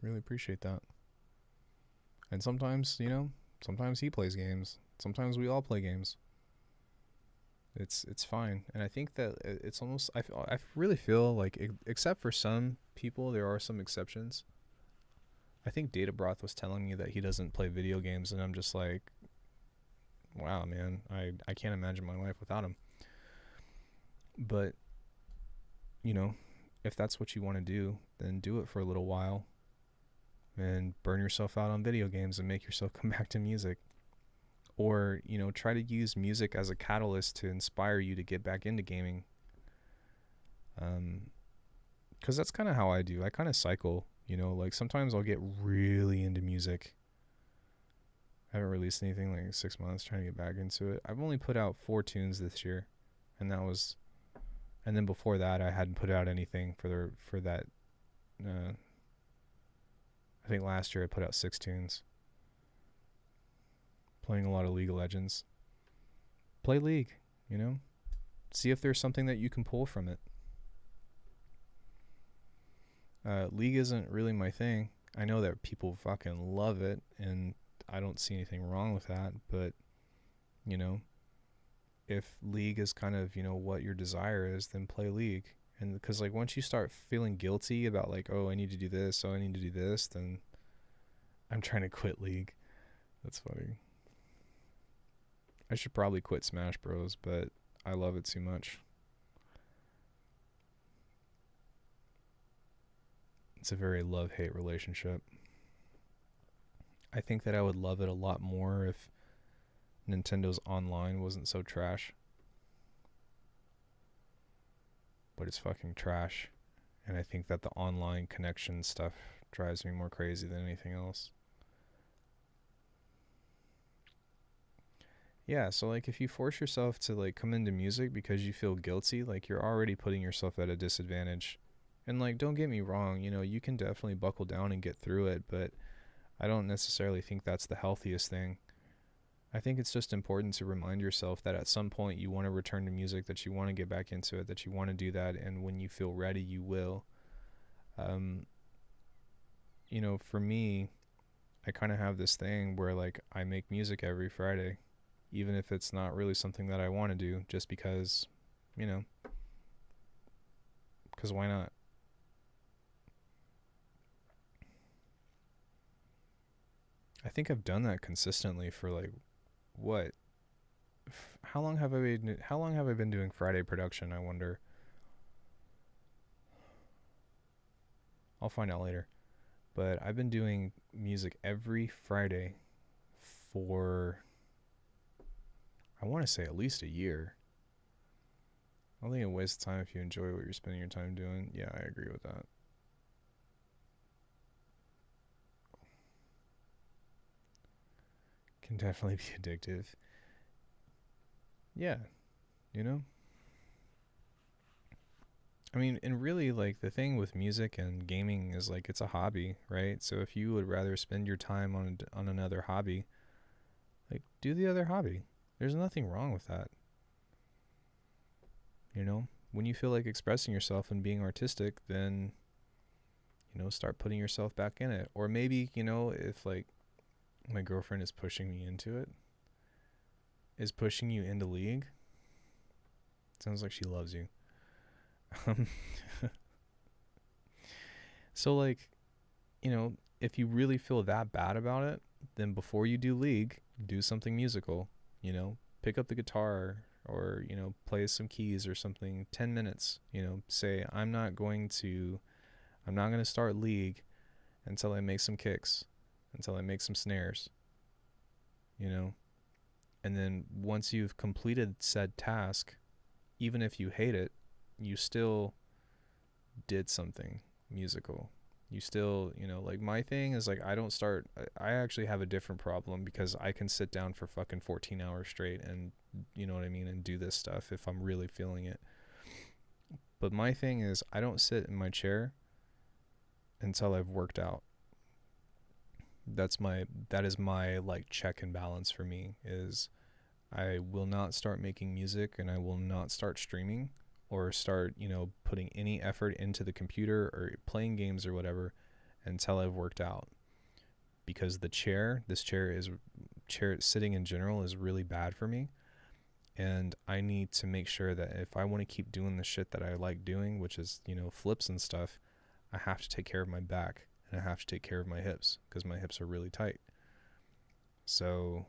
Really appreciate that. And sometimes, sometimes he plays games. Sometimes we all play games. It's fine. And I think that it's almost, I really feel like, except for some people, there are some exceptions. I think Data Broth was telling me that he doesn't play video games, and I'm just like, wow, man, I can't imagine my life without him. But, if that's what you want to do, then do it for a little while and burn yourself out on video games and make yourself come back to music. Or, try to use music as a catalyst to inspire you to get back into gaming. Because that's kind of how I do. I kind of cycle, like sometimes I'll get really into music. I haven't released anything like 6 months, trying to get back into it. I've only put out 4 tunes this year, and then before that I hadn't put out anything for that. I think last year I put out 6 tunes. Playing a lot of League of Legends. Play League, see if there's something that you can pull from it. League isn't really my thing. I know that people fucking love it, and I don't see anything wrong with that, but if League is kind of, what your desire is, then play League. And because, like, once you start feeling guilty about, like, oh, I need to do this, oh, I need to do this, then I'm trying to quit League. That's funny. I should probably quit Smash Bros, but I love it too much. It's a very love-hate relationship. I think that I would love it a lot more if Nintendo's online wasn't so trash. But it's fucking trash. And I think that the online connection stuff drives me more crazy than anything else. Yeah, so, like, if you force yourself to, like, come into music because you feel guilty, like, you're already putting yourself at a disadvantage. And, like, don't get me wrong, you can definitely buckle down and get through it, but I don't necessarily think that's the healthiest thing. I think it's just important to remind yourself that at some point you want to return to music, that you want to get back into it, that you want to do that, and when you feel ready, you will. For me, I kind of have this thing where, like, I make music every Friday, even if it's not really something that I want to do, just because, because why not? I think I've done that consistently for, like, what, how long have I been doing Friday production, I wonder? I'll find out later. But I've been doing music every Friday for, I want to say, at least a year. I don't think it wastes time if you enjoy what you're spending your time doing. Yeah, I agree with that. Can definitely be addictive. Yeah, you know? I mean, and really, like, the thing with music and gaming is, like, it's a hobby, right? So if you would rather spend your time on another hobby, like, do the other hobby. There's nothing wrong with that. You know? When you feel like expressing yourself and being artistic, then, you know, start putting yourself back in it. Or maybe, you know, if, like, my girlfriend is pushing me into it, is pushing you into League, sounds like she loves you. So, like, you know, if you really feel that bad about it, then before you do League, do something musical. You know, pick up the guitar or, you know, play some keys or something. 10 minutes. You know, say I'm not going to start League until I make some kicks, until I make some snares. You know, and then once you've completed said task, even if you hate it, you still did something musical. You still, you know, like, my thing is, like, I actually have a different problem because I can sit down for fucking 14 hours straight and, you know what I mean, and do this stuff if I'm really feeling it. But my thing is, I don't sit in my chair until I've worked out. That is my, like, check and balance for me is I will not start making music and I will not start streaming or start, you know, putting any effort into the computer or playing games or whatever until I've worked out. Because this chair sitting in general is really bad for me. And I need to make sure that if I want to keep doing the shit that I like doing, which is, you know, flips and stuff, I have to take care of my back and I have to take care of my hips because my hips are really tight. So,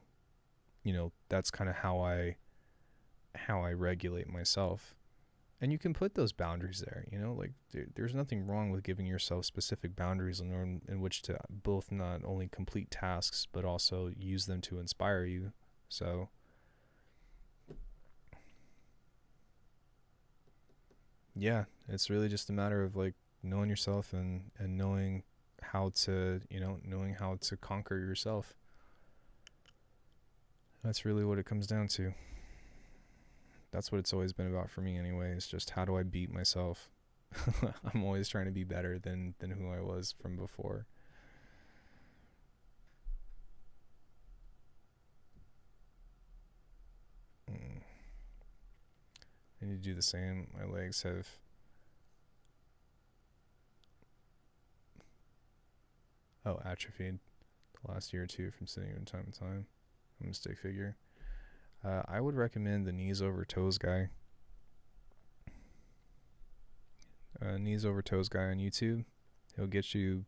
you know, that's kind of how I regulate myself. And you can put those boundaries there, you know, like there's nothing wrong with giving yourself specific boundaries in which to both not only complete tasks, but also use them to inspire you. So, yeah, it's really just a matter of, like, knowing yourself and knowing how to, you know, knowing how to conquer yourself. That's really what it comes down to. That's what it's always been about for me anyway, is just how do I beat myself. I'm always trying to be better than who I was from before. I need to do the same. My legs have atrophied the last year or two from sitting from time to time. I'm a stick figure. I would recommend the knees over toes guy. Knees over toes guy on YouTube. He'll get you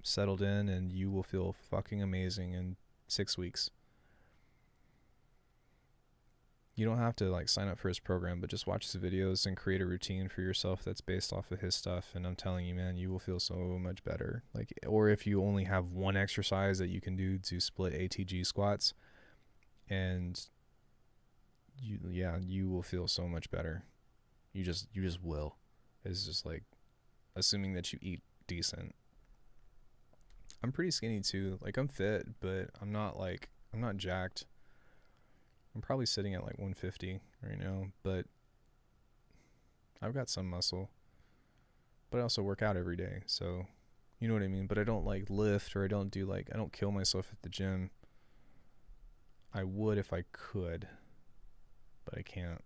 settled in and you will feel fucking amazing in 6 weeks. You don't have to, like, sign up for his program, but just watch his videos and create a routine for yourself that's based off of his stuff. And I'm telling you, man, you will feel so much better. Like, or if you only have one exercise that you can do to split ATG squats, and you will feel so much better. You just will. It's just, like, assuming that you eat decent. I'm pretty skinny too. Like, I'm fit, but I'm not jacked. I'm probably sitting at like 150 right now, but I've got some muscle. But I also work out every day, so you know what I mean? But I don't, like, lift, or I don't kill myself at the gym. I would if I could, but I can't.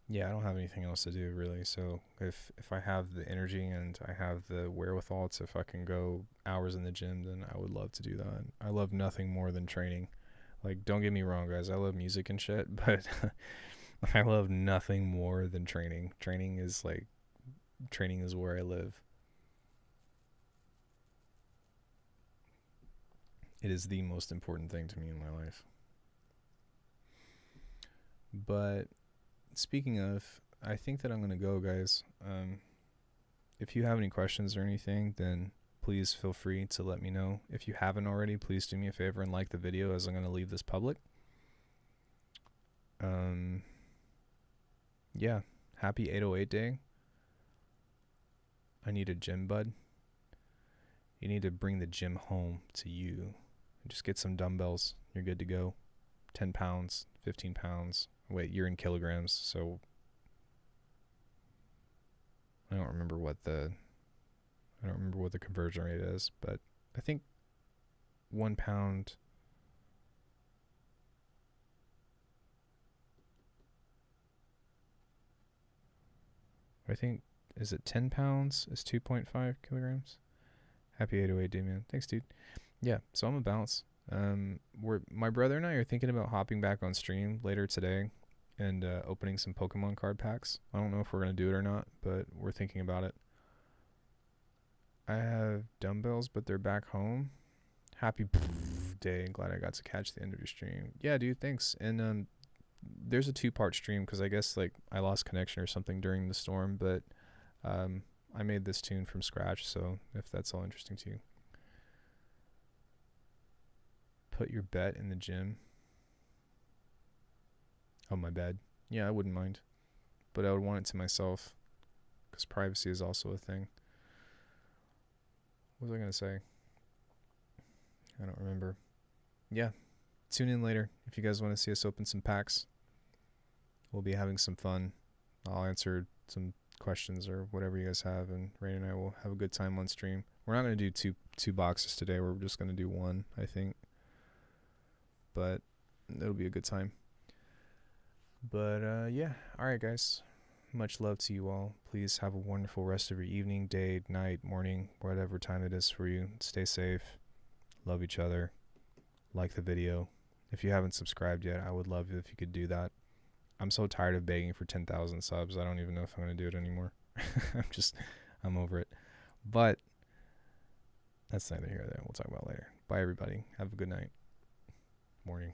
Yeah, I don't have anything else to do really. So if I have the energy and I have the wherewithal to fucking go hours in the gym, then I would love to do that. I love nothing more than training. Like, don't get me wrong, guys. I love music and shit, but I love nothing more than training. Training is where I live. It is the most important thing to me in my life. But speaking of, I think that I'm going to go, guys. If you have any questions or anything, then please feel free to let me know. If you haven't already, please do me a favor and like the video, as I'm going to leave this public. Yeah, happy 808 day. I need a gym, bud. You need to bring the gym home to you. Just get some dumbbells. You're good to go. 10 pounds, 15 pounds. Wait, you're in kilograms, so I don't remember what the conversion rate is, but I think 1 pound. I think, is it 10 pounds is 2.5 kilograms? Happy 808 day, man. Thanks, dude. Yeah, so I'm a bounce. My brother and I are thinking about hopping back on stream later today and opening some Pokemon card packs. I don't know if we're going to do it or not, but we're thinking about it. I have dumbbells, but they're back home. Happy day. Glad I got to catch the end of your stream. Yeah, dude, thanks. And there's a 2-part stream because I guess like I lost connection or something during the storm, but I made this tune from scratch, so if that's all interesting to you. Put your bet in the gym. Oh, my bad. Yeah, I wouldn't mind. But I would want it to myself because privacy is also a thing. What was I going to say? I don't remember. Yeah, tune in later if you guys want to see us open some packs. We'll be having some fun. I'll answer some questions or whatever you guys have, and Rain and I will have a good time on stream. We're not going to do two boxes today. We're just going to do one, I think. But it'll be a good time. But yeah, all right, guys. Much love to you all. Please have a wonderful rest of your evening, day, night, morning, whatever time it is for you. Stay safe. Love each other. Like the video. If you haven't subscribed yet, I would love it if you could do that. I'm so tired of begging for 10,000 subs. I don't even know if I'm going to do it anymore. I'm over it. But that's neither here nor there. We'll talk about it later. Bye, everybody. Have a good night. Morning.